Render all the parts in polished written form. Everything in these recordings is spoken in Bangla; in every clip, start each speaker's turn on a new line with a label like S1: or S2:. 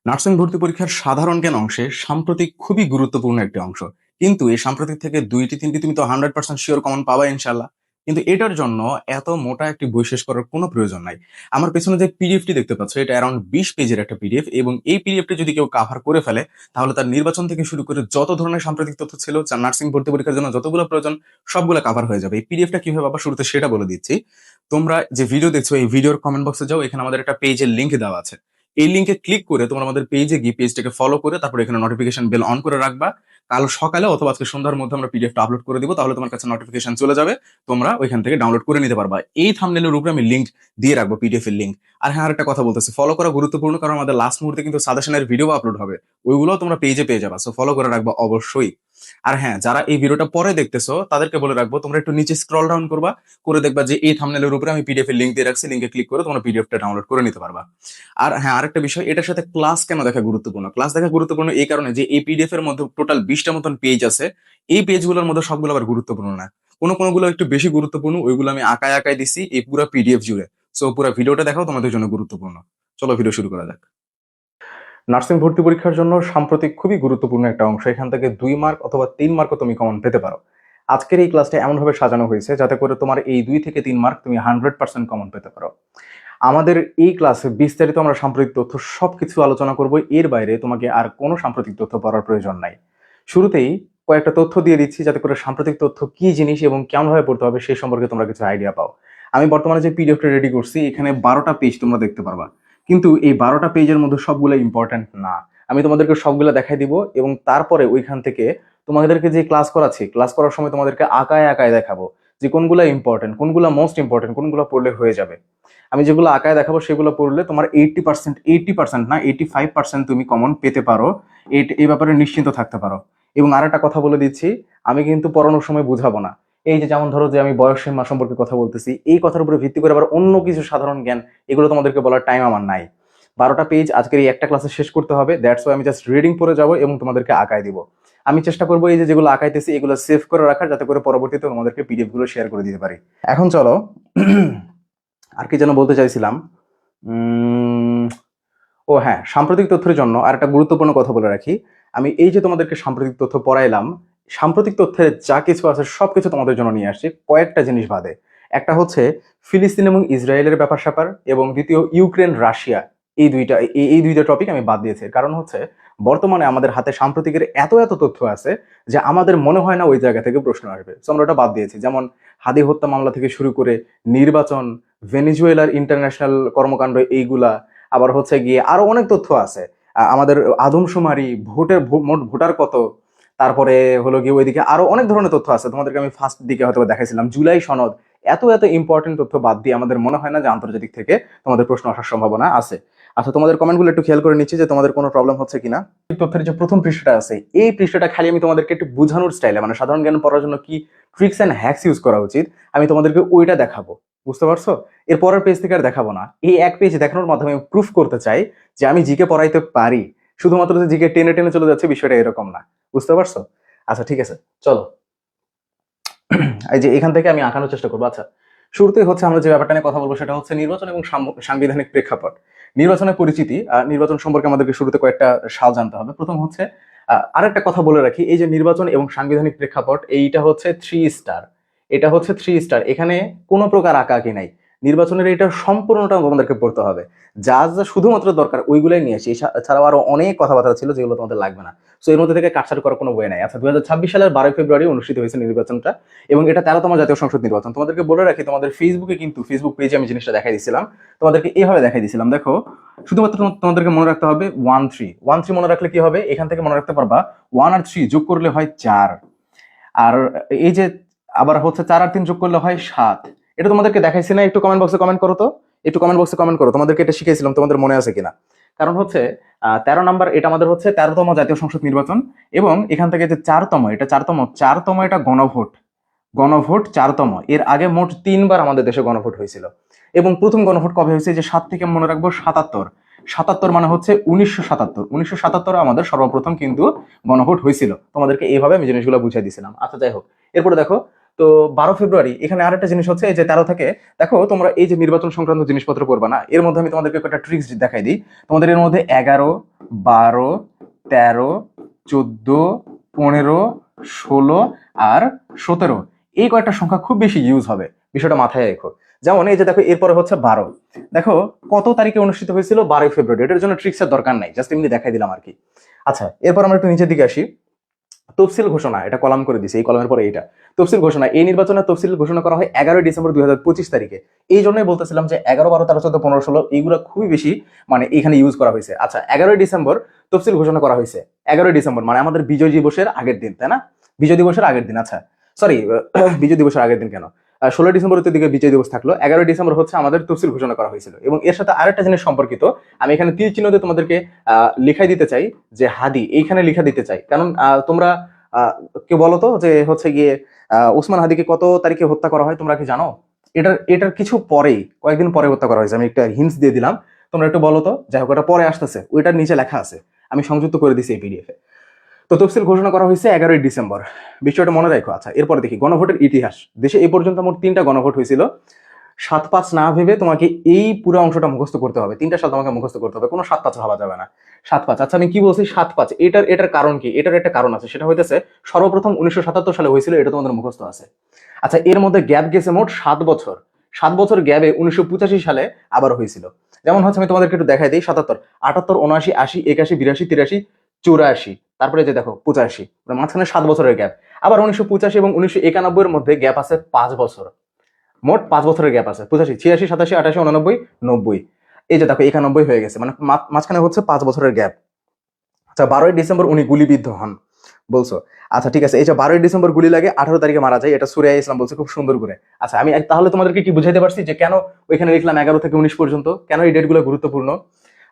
S1: নার্সিং ভর্তি পরীক্ষার সাধারণ জ্ঞান অংশে সাম্প্রতিক খুবই গুরুত্বপূর্ণ একটি অংশ। কিন্তু এই সাম্প্রতিক থেকে ২টি ৩টি তুমি তো 100% শিওর কমন পাবা ইনশাআল্লাহ। কিন্তু এটার জন্য এত মোটা একটি বই শেষ করার কোনো প্রয়োজন নাই। আমার পেছনে যে পিডিএফটি দেখতে পাচ্ছ এটা অ্যারাউন্ড ২০ পেজের একটা পিডিএফ এবং এই পিডিএফটি যদি কেউ কাভার করে ফেলে তাহলে তার নির্বাচন থেকে শুরু করে যত ধরনের সাম্প্রতিক তথ্য ছিল যা নার্সিং ভর্তি পরীক্ষার জন্য যতগুলো প্রয়োজন সবগুলো কাভার হয়ে যাবে। এই পিডিএফটা কিভাবে পাবা শুরুতে সেটা বলে দিচ্ছি। তোমরা যে ভিডিও দেখছো এই ভিডিওর কমেন্ট বক্সে যাও, এখানে আমাদের একটা পেজের লিংক দেওয়া আছে। এই লিংকে ক্লিক করে তোমরা আমাদের পেজে গিয়ে পেজটাকে ফলো করে তারপর এখানে নোটিফিকেশন বেল অন করে রাখবা। কাল সকালে অথবা আজকে সন্ধ্যার মধ্যে আমরা পিডিএফটা আপলোড করে দিব, তাহলে তোমার কাছে নোটিফিকেশন চলে যাবে, তোমরা ওইখান থেকে ডাউনলোড করে নিতে পারবা। এই থাম্বনেলের উপরে আমি লিংক দিয়ে রাখবো, পিডিএফ এর লিংক। আর হ্যাঁ, আরেকটা কথা বলতেছি, ফলো করা গুরুত্বপূর্ণ, কারণ আমাদের লাস্ট মুহূর্তে কিন্তু সাজেশনের ভিডিও আপলোড হবে, ওইগুলো তোমরা পেজে পেয়ে যাবা, সো ফলো করে রাখবা অবশ্যই। আর হ্যাঁ, যারা এই ভিডিওটা পরে দেখতেছো তাদেরকে বলে রাখবো, তোমরা একটু নিচে স্ক্রল ডাউন করবা, করে দেখবা যে এই থাম্বনেলের উপরে আমি পিডিএফ এর লিংক দিয়ে রাখছি, লিংকে ক্লিক করে তোমরা পিডিএফটা ডাউনলোড করে নিতে পারবা। আর হ্যাঁ, আরেকটা বিষয়, এটার সাথে ক্লাস কেন দেখা গুরুত্বপূর্ণ। ক্লাস দেখা গুরুত্বপূর্ণ এই কারণে যে এই পিডিএফ এর মধ্যে টোটাল 20টা মতন পেজ আছে। এই পেজগুলোর মধ্যে সবগুলো আবার গুরুত্বপূর্ণ না, কোনগুলো একটু বেশি গুরুত্বপূর্ণ, ওইগুলো আমি আঁকায় আঁকায় দিছি এই পুরো পিডিএফ জুড়ে। সো পুরো ভিডিওটা দেখাও, তোমাদের জন্য গুরুত্বপূর্ণ। চলো ভিডিও শুরু করা যাক। নার্সিং ভর্তি পরীক্ষার জন্য সাম্প্রতিক খুবই গুরুত্বপূর্ণ একটা অংশ, এখান থেকে 2 মার্ক অথবা 3 মার্কও তুমি কমন পেতে পারো। আজকের এই ক্লাসটা এমনভাবে সাজানো হয়েছে যাতে করে তোমার এই 2 থেকে 3 মার্ক তুমি 100% কমন পেতে পারো। আমাদের এই ক্লাসে বিস্তারিত আমরা সাম্প্রতিক তথ্য সবকিছু আলোচনা করব, এর বাইরে তোমাকে আর কোনো সাম্প্রতিক তথ্য পড়ার প্রয়োজন নাই। শুরুতেই কয়েকটা তথ্য দিয়ে দিচ্ছি যাতে করে সাম্প্রতিক তথ্য কি জিনিস এবং কেমনভাবে পড়তে হবে সেই সম্পর্কে তোমরা কিছু আইডিয়া পাও। আমি বর্তমানে যে পিডিএফটা রেডি করছি এখানে 12টা পেজ তোমরা দেখতে পারবা, কিন্তু এই 12টা পেজের মধ্যে সবগুলো ইম্পর্টেন্ট না। আমি তোমাদেরকে সবগুলো দেখাই দিব এবং তারপরে ওইখান থেকে তোমাদেরকে যে ক্লাস করাচ্ছি, ক্লাস করার সময় তোমাদেরকে আঁকায় আঁকায় দেখাবো যে কোনগুলো ইম্পর্টেন্ট, কোনগুলো মোস্ট ইম্পর্টেন্ট, কোনগুলো পড়লে হয়ে যাবে। আমি যেগুলো আঁকায় দেখাবো সেগুলো পড়লে তোমার 80% না 85% তুমি কমন পেতে পারো, এই ব্যাপারে নিশ্চিন্ত থাকতে পারো। এবং আর একটা কথা বলে দিচ্ছি, আমি কিন্তু পড়ানোর সময় বুঝাবো না। এই যে যেমন ধরো যে আমি বয়সসীমা সম্পর্কে কথা বলতেছি, এই কথার উপরে ভিত্তি করে আবার অন্য কিছু সাধারণ জ্ঞান, এগুলো তোমাদেরকে বলার টাইম আমার নাই। 12টা পেজ আজকের এই একটা ক্লাসে শেষ করতে হবে, দ্যাটস ওয়াই আমি জাস্ট রিডিং পড়ে যাবো এবং তোমাদেরকে আঁকায় দিব। আমি চেষ্টা করবো এই যে যেগুলো আঁকাইতেছি এগুলো সেভ করে রাখার, যাতে করে পরবর্তীতে তোমাদেরকে পিডিএফ গুলো শেয়ার করে দিতে পারি। এখন চলো আর কি যেন বলতে চাইছিলাম। ও হ্যাঁ, সাম্প্রতিক তথ্যের জন্য আর একটা গুরুত্বপূর্ণ কথা বলে রাখি। আমি এই যে তোমাদেরকে সাম্প্রতিক তথ্য পড়াইলাম, সাম্প্রতিক তথ্যের যা কিছু আছে সবকিছু তোমাদের জন্য নিয়ে আসছি, কয়েকটা জিনিস বাদে। একটা হচ্ছে ফিলিস্তিন এবং ইসরায়েলের ব্যাপার স্যাপার, এবং দ্বিতীয় ইউক্রেন রাশিয়া। এই দুইটা টপিক আমি বাদ দিয়েছি, কারণ হচ্ছে বর্তমানে আমাদের হাতে সাম্প্রতিকের এত এত তথ্য আছে যে আমাদের মনে হয় না ওই জায়গা থেকে প্রশ্ন আসবে, সো আমরা ওটা বাদ দিয়েছি। যেমন হাদি হত্যা মামলা থেকে শুরু করে নির্বাচন, ভেনেজুয়েলার ইন্টারন্যাশনাল কর্মকাণ্ড, এইগুলা, আবার হচ্ছে গিয়ে আরো অনেক তথ্য আছে। আমাদের আদমশুমারি, মোট ভোটার কত, তারপরে হলো গিয়ে ওইদিকে আরো অনেক ধরনের তথ্য আছে, তোমাদেরকে আমি ফার্স্ট দিকে হয়তো দেখাইছিলাম জুলাই সনদ। এত এত ইম্পর্টেন্ট তথ্য বাদ দিয়ে আমাদের মনে হয় না যে আন্তর্জাতিক থেকে তোমাদের প্রশ্ন আসার সম্ভাবনা আছে। আচ্ছা, তোমাদের কমেন্টগুলো একটু খেয়াল করে নিচ্ছি যে তোমাদের কোনো প্রবলেম হচ্ছে কিনা। তথ্যের যে প্রথম পৃষ্ঠাটা আছে, এই পৃষ্ঠাটা খালি আমি তোমাদেরকে একটু বোঝানোর স্টাইলে, মানে সাধারণ জ্ঞান পড়ার জন্য কি ট্রিক্স এন্ড হ্যাকস ইউজ করা উচিত, আমি তোমাদেরকে ওইটা দেখাবো। বুঝতে পারছো? এর পরের পেজ থেকে আর দেখাবো না। এই এক পেজ দেখানোর মাধ্যমে আমি প্রুফ করতে চাই যে আমি জিকে পড়াইতে পারি। শুধুমাত্র যে জিকে টেনে টেনে চলে যাচ্ছে বিষয়টা এরকম না। বুঝতে পারছো? আচ্ছা ঠিক আছে, চলো এই যে এখান থেকে আমি আঁকানোর চেষ্টা করবো। আচ্ছা, শুরুতে হচ্ছে আমরা যে ব্যাপারটা নিয়ে কথা বলবো সেটা হচ্ছে নির্বাচন এবং সাংবিধানিক প্রেক্ষাপট। নির্বাচনের পরিচিতি, নির্বাচন সম্পর্কে আমাদেরকে শুরুতে কয়েকটা সাল জানতে হবে। প্রথম হচ্ছে আরেকটা কথা বলে রাখি, এই যে নির্বাচন এবং সাংবিধানিক প্রেক্ষাপট, এইটা হচ্ছে 3 স্টার। এটা হচ্ছে 3 স্টার, এখানে কোনো প্রকার আঁকাআঁকি নাই। নির্বাচনের এটা সম্পূর্ণটা আমাদেরকে পড়তে হবে। যা যা শুধুমাত্র দরকার ওইগুলাই নিয়ে আসি, এছাড়াও আরো অনেক কথাবার্তা ছিল যেগুলো তোমাদের লাগবে না। সো এর মধ্যে থেকে কাটছাট করার কোনো বই নাই। আচ্ছা, 2026 সালের 12 ফেব্রুয়ারি অনুষ্ঠিত হয়েছে নির্বাচনটা, এবং এটা 13তম জাতীয় সংসদ নির্বাচন। তোমাদেরকে বলে রাখি, তোমাদের ফেসবুকে কিন্তু ফেসবুক পেজে আমি জিনিসটা দেখাই দিয়েছিলাম, তোমাদেরকে এইভাবে দেখাই দিয়েছিলাম। দেখো, শুধুমাত্র তোমাদেরকে মনে রাখতে হবে 1 3 মনে রাখলে কি হবে, এখান থেকে মনে রাখতে পারবা 1 আর 3 যোগ করলে হয় 4, আর এই যে আবার হচ্ছে 4 আর 3 যোগ করলে হয় 7। এটা তোমাদেরকে দেখাইছি না? একটু কমেন্ট বক্সে কমেন্ট করো তো, একটু কমেন্ট বক্সে কমেন্ট করো তোমাদেরকে এটা শিখাইছিলাম, তোমাদের মনে আছে কিনা। কারণ হচ্ছে 13 নাম্বার, এটা আমাদের হচ্ছে 13তম জাতীয় সংসদ নির্বাচন, এবং এখান থেকে যে 4তম, এটা 4তম এটা গণভোট। গণভোট 4তম। এর আগে মোট 3বার আমাদের দেশে গণভোট হয়েছিল, এবং প্রথম গণভোট কবে হয়েছে, যে 7 থেকে মনে রাখবো 77। 77 মানে হচ্ছে 1977। 1977 আমাদের সর্বপ্রথম কিন্তু গণভোট হয়েছিল। তোমাদেরকে এইভাবে আমি জিনিসগুলো বুঝাই দিয়েছিলাম। আচ্ছা যাই হোক, এরপরে দেখো তো 12 ফেব্রুয়ারি, এখানে আরেকটা জিনিস হচ্ছে এই যে 13 থেকে, দেখো তোমরা এই যে নির্বাচন সংক্রান্ত জিনিসপত্র পড়বা না, এর মধ্যে আমি তোমাদেরকে একটা ট্রিক্স দেখাই দিই। তোমাদের এর মধ্যে 11, 12, 13, 14, 15, 16 আর 17, এই কয়েকটা সংখ্যা খুব বেশি ইউজ হবে, বিষয়টা মাথায় রেখো। যেমন এই যে দেখো এরপরে হচ্ছে 12, দেখো কত তারিখে অনুষ্ঠিত হয়েছিল, 12 ফেব্রুয়ারি। এটার জন্য ট্রিক্সের দরকার নাই, জাস্ট এমনি দেখাই দিলাম আর কি। আচ্ছা, এরপর আমরা একটু নিচের দিকে আসি। তফসিল ঘোষণা, এটা কলাম করে দিছি, এই কলামের পরে এইটা তফসিল ঘোষণা। এই নির্বাচনের তফসিল ঘোষণা করা হয় 11 ডিসেম্বর 2025 তারিখে। এই জন্যই বলতেছিলাম যে 11, 12, 13, 14, 15, 16 এইগুলো খুবই বেশি মানে এখানে ইউজ করা হয়েছে। আচ্ছা, 11 ডিসেম্বর তফসিল ঘোষণা করা হয়েছে। 11 ডিসেম্বর মানে আমাদের বিজয় দিবসের আগের দিন, তাই না? বিজয় দিবসের আগের দিন, আচ্ছা সরি, বিজয় দিবসের আগের দিন কেন, 16 ডিসেম্বর দিকে বিজয় দিবস থাকলো, 11 ডিসেম্বর হচ্ছে আমাদের তফসিল ঘোষণা করা হয়েছিল। এবং এর সাথে আরেকটা জিনিস সম্পর্কিত, আমি এখানে তীর চিহ্ন দিয়ে তোমাদেরকে লিখাই দিতে চাই যে হাদি, এইখানে লিখা দিতে চাই, কারণ তোমরা কেউ বলো তো যে হচ্ছে গিয়ে ওসমান হাদিকে কত তারিখে হত্যা করা হয়, তোমরা কি জানো? এটার কিছু পরেই, কয়েকদিন পরে হত্যা করা হয়েছে। আমি একটা হিন্টস দিয়ে দিলাম, তোমরা একটু বলো তো। যাই হোক, ওটা পরে আসতেছে, ওইটার নিচে লেখা আছে, আমি সংযুক্ত করে দিছি এই পিডিএফ এ। তো তফসিল ঘোষণা করা হয়েছে 11 ডিসেম্বর, বিষয়টা মনে রাখো। আচ্ছা, এরপরে দেখি গণভোটের ইতিহাস। দেশে এই পর্যন্ত মোট 3টা গণভোট হয়েছিল। 7-5 না ভেবে তোমাকে এই পুরো অংশটা মুখস্থ করতে হবে, 3টা সাল তোমাকে মুখস্থ করতে হবে, কোনো 7-5 ভাবা যাবে না। 7-5, আচ্ছা আমি কি বলছি 7-5, এটার কারণ কি? এটার একটা কারণ আছে, সেটা হইতেছে সর্বপ্রথম 1977 সালে হয়েছিল, এটা তোমাদের মুখস্থ আছে। আচ্ছা, এর মধ্যে গ্যাপ গেছে মোট 7 বছর। 7 বছর গ্যাপে 1985 সালে আবার হয়েছিল। যেমন হচ্ছে আমি তোমাদেরকে একটু দেখাই দিই, 77, 78, 79, 80, 81, 82, 83, 84, তারপরে যে দেখো 85, মাঝখানে 7 বছরের গ্যাপ। আবার 1985 এবং 1991 এর মধ্যে গ্যাপ আছে 5 বছর। মোট 5 বছরের গ্যাপ আছে। 85, 86, 87, 88, 89, 90, এই যে দেখো 91 হয়ে গেছে, মানে মাঝখানে হচ্ছে 5 বছরের গ্যাপ। আচ্ছা, 12 ডিসেম্বর উনি গুলিবিদ্ধ হন বলছো। আচ্ছা ঠিক আছে, এই যে 12 ডিসেম্বর গুলি লাগে, 18 তারিখে মারা যায়, এটা সূরা ইসলাম বলছে খুব সুন্দর করে। আচ্ছা, আমি তাহলে তোমাদেরকে কি বুঝাইতে পারছি যে কেন ওইখানে লিখলাম 11 থেকে 19 পর্যন্ত, কেন এই ডেটগুলো গুরুত্বপূর্ণ?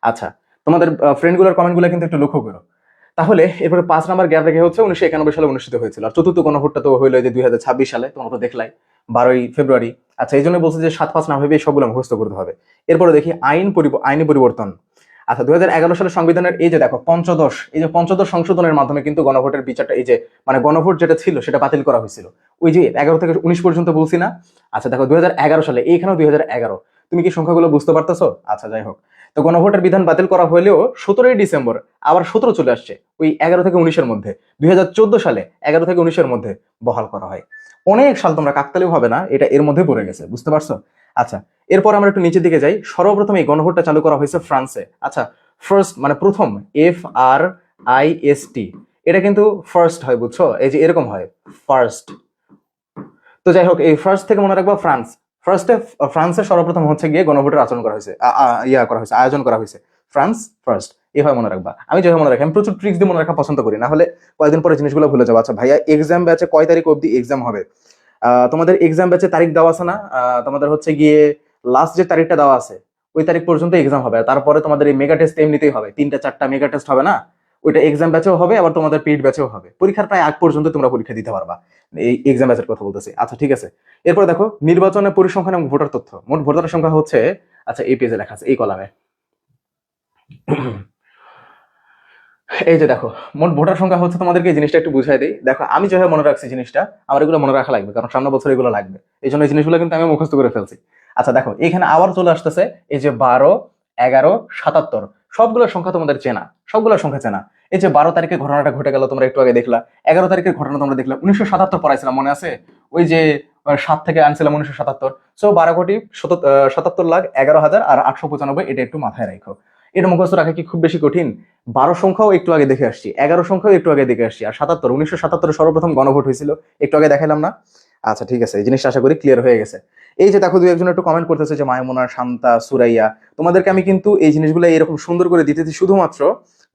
S1: আচ্ছা, তোমাদের ফ্রেন্ডগুলোর কমেন্টগুলো কিন্তু একটু লক্ষ্য করো। তাহলে এরপরে 5 নাম্বার গ্যাপ রেখে হচ্ছে 1991 সালে অনুষ্ঠিত হয়েছিল। আর চতুর্থ গণভোটটা তো হইলো যে 2026 সালে, তোমরা তো দেখলাই 12 ফেব্রুয়ারি। আচ্ছা, এই জন্য বলছে যে 7-5 না ভেবে সবগুলো মুখস্থ করতে হবে। এরপরে দেখি আইনি পরিবর্তন। আচ্ছা, 2011 সালের সংবিধানের এই যে দেখো পঞ্চদশ, এই যে পঞ্চদশ সংশোধনের মাধ্যমে কিন্তু গণভোটের বিচারটা, এই যে মানে গণভোট যেটা ছিল সেটা বাতিল করা হয়েছিল। ওই যে 11 থেকে 19 পর্যন্ত বলছি না? আচ্ছা দেখো 2011 সালে, এইখানেও 2011, তুমি কি সংখ্যাগুলো বুঝতে পারতেছো? আচ্ছা যাই হোক, তো গণভোটের বিধান বাতিল করা হলেও 17 ডিসেম্বর আবার 17 চলে আসছে, ওই 11 থেকে 19-এর মধ্যে। 2014 সালে 11 থেকে 19-এর মধ্যে বহাল করা হয়। অনেক সাল তোমরা কাকতালীয় হবে না, এটা এর মধ্যে পড়ে গেছে, বুঝতে পারছো? আচ্ছা, এরপর আমরা একটু নিচের দিকে যাই। সর্বপ্রথম এই গণভোটটা চালু করা হয়েছে ফ্রান্সে। আচ্ছা, ফার্স্ট মানে প্রথম, FRIST, এটা কিন্তু ফার্স্ট হয়, বুঝছো? এই যে এরকম হয় ফার্স্ট। তো যাই হোক, এই ফার্স্ট থেকে মনে রাখবা ফ্রান্স। ফ্রান্সে সর্বপ্রথম হচ্ছে গিয়ে গণভোটের আচরণ করা হয়েছে, আয়োজন করা হয়েছে। ফ্রান্স ফার্স্ট, এভাবে মনে রাখবা। আমি যেভাবে মনে রাখি, আমি প্রচুর ট্রিক্স দিয়ে মনে রাখা পছন্দ করি, না হলে কয়েকদিন পরে জিনিসগুলো ভুলে যাবো। আচ্ছা ভাইয়া, এক্সাম ব্যাচে কয় তারিখ অবধি এক্সাম হবে? তোমাদের এক্সাম ব্যাচে তারিখ দেওয়া আছে না? তোমাদের হচ্ছে গিয়ে লাস্ট যে তারিখটা দেওয়া আছে ওই তারিখ পর্যন্ত এক্সাম হবে। তারপরে তোমাদের এই মেগা টেস্ট এমনিতেই হবে, 3টা 4টা মেগা টেস্ট হবে না? ওইটা এক্সাম ব্যাচেও হবে, আবার তোমাদের পেইড ব্যাচেও হবে। পরীক্ষার প্রায় আগ পর্যন্ত তোমরা পরীক্ষা দিতে পারবা, এই এক্সাম ব্যাচের কথা বলতেছি। আচ্ছা ঠিক আছে, এরপর দেখো নির্বাচনের পরিসংখ্যান এবং ভোটার তথ্য। মোট ভোটার সংখ্যা হচ্ছে, আচ্ছা এই পেজে লেখা আছে এই কলামে, এই যে দেখো মোট ভোটার সংখ্যা হচ্ছে, তোমাদেরকে এই জিনিসটা একটু বুঝাই দিই। দেখো আমি যেভাবে মনে রাখছি জিনিসটা, আমার এগুলো মনে রাখা লাগবে, কারণ সামনে বছর এগুলো লাগবে, এই জন্য এই জিনিসগুলো কিন্তু আমি মুখস্থ করে ফেলছি। আচ্ছা দেখো, এখানে আবার চলে আসতেছে এই যে 12, 11, 77, সবগুলোর সংখ্যা তোমাদের চেনা, সবগুলোর সংখ্যা চেনা। এই যে 12 তারিখে ঘটনাটা ঘটে গেল, তোমরা একটু আগে দেখলা। 11 তারিখের ঘটনা তোমরা দেখলা, 1977 পড়াইছিলাম, মনে আছে? ওই যে 7 থেকে আনছিলাম 1977। সো 12,77,11,895, এটা একটু মাথায় রাখো। এটা মুখস্থ রাখা কি খুব বেশি কঠিন? 12 সংখ্যাও একটু আগে দেখে আসছি, 11 সংখ্যাও একটু আগে দেখে আসছি, আর 1977 সর্বপ্রথম গণভোট হয়েছিল, একটু আগে দেখাইলাম না? আচ্ছা ঠিক আছে, এই জিনিসটা আশা করি ক্লিয়ার হয়ে গেছে। এই যে দেখো 2-1 জন একটু কমেন্ট করতেছে যে মায়মুনা, শান্তা, সুরাইয়া, তোমাদেরকে আমি কিন্তু এই জিনিসগুলো এরকম সুন্দর করে দিতেছি শুধুমাত্র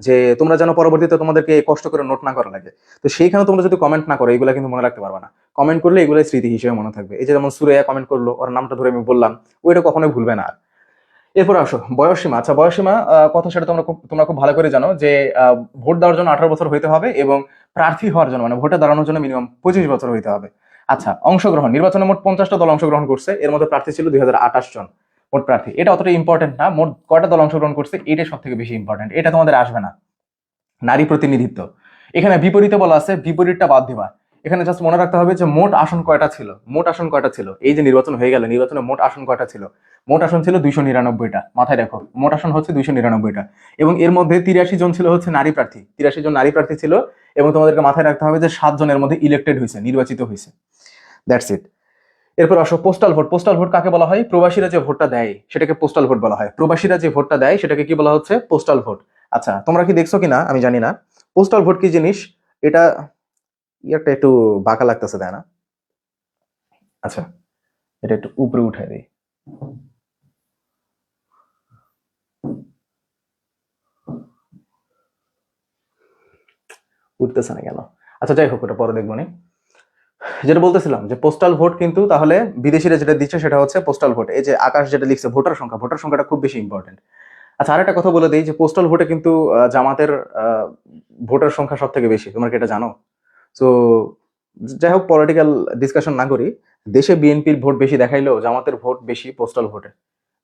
S1: যে তোমরা যেন পরবর্তীতে তোমাদেরকে কষ্ট করে নোট না করা লাগে। তো সেইখানে তোমরা যদি কমেন্ট না করো, এগুলো কিন্তু মনে রাখতে পারবা না। কমেন্ট করলে এগুলো স্মৃতি হিসেবে মনে থাকবে। এই যে যেমন সুরাইয়া কমেন্ট করলো, ওর নামটা ধরে আমি বললাম, ওইটা কখনোই ভুলবে না। এরপর আসো বয়সসীমা। আচ্ছা, বয়সসীমা কথা সেটা তোমরা খুব ভালো করে জানো যে ভোট দেওয়ার জন্য 18 বছর হইতে হবে, এবং প্রার্থী হওয়ার জন্য মানে ভোটে দাঁড়ানোর জন্য মিনিমাম 25 বছর হইতে হবে। আচ্ছা, অংশগ্রহণ, নির্বাচনে মোট 50টা দল অংশগ্রহণ করছে, এর মধ্যে প্রার্থী ছিল 2028 জন মোট প্রার্থী। এটা অতটা ইম্পর্টেন্ট না, মোট কয়টা দল অংশগ্রহণ করছে এটাই সব থেকে বেশি ইম্পর্টেন্ট, এটা তোমাদের আসবে না। নারী প্রতিনিধিত্ব, এখানে বিপরীতে বলা আছে, বিপরীতটা বাদ দিবা। এখানে জাস্ট মনে রাখতে হবে যে মোট আসন কয়টা ছিল, মোট আসন কয়টা ছিল। এই যে নির্বাচন হয়ে গেল, নির্বাচনে মোট আসন কয়টা ছিল? মোট আসন ছিল 299টা। মাথায় রাখো, মোট আসন হচ্ছে 299টা, এবং এর মধ্যে 83 জন ছিল হচ্ছে নারী প্রার্থী, 83 জন নারী প্রার্থী ছিল। এবং তোমাদেরকে মাথায় রাখতে হবে যে 7 জনের মধ্যে ইলেক্টেড হয়েছে, নির্বাচিত হয়েছে। That's it. এরপর আসো পোস্টাল ভোট। পোস্টাল ভোট কাকে বলা হয়? প্রবাসীরা যে ভোটটা দেয় সেটাকে পোস্টাল ভোট বলা হয়। প্রবাসীরা যে ভোটটা দেয় সেটাকে কি বলা হচ্ছে? Postal vote. আচ্ছা, তোমরা কি দেখছো কিনা আমি জানি না, পোস্টাল ভোট কি জিনিস? এটা একটা একটু বাঁকা লাগতেছে, তাই না? আচ্ছা, এটা একটু উপরে উঠাই দিই। উঠতেছে না কেন? আচ্ছা, যাই হোক, ওটা পরে দেখবো নি। যেটা বলতেছিলাম যে পোস্টাল ভোট কিন্তু তাহলে বিদেশিরা যেটা দিচ্ছে সেটা হচ্ছে পোস্টাল ভোট। এই যে আকাশ যেটা লিখছে ভোটার সংখ্যা, ভোটার সংখ্যাটা খুব বেশি ইম্পর্টেন্ট। আচ্ছা, আর একটা কথা বলে দিই যে পোস্টাল ভোটে কিন্তু জামাতের ভোটার সংখ্যা সব থেকে বেশি। তোমরা কি এটা জানো? তো যাই হোক, পলিটিক্যাল ডিসকাশন না করি। দেশে বিএনপির ভোট বেশি দেখাইলেও জামাতের ভোট বেশি পোস্টাল ভোটে,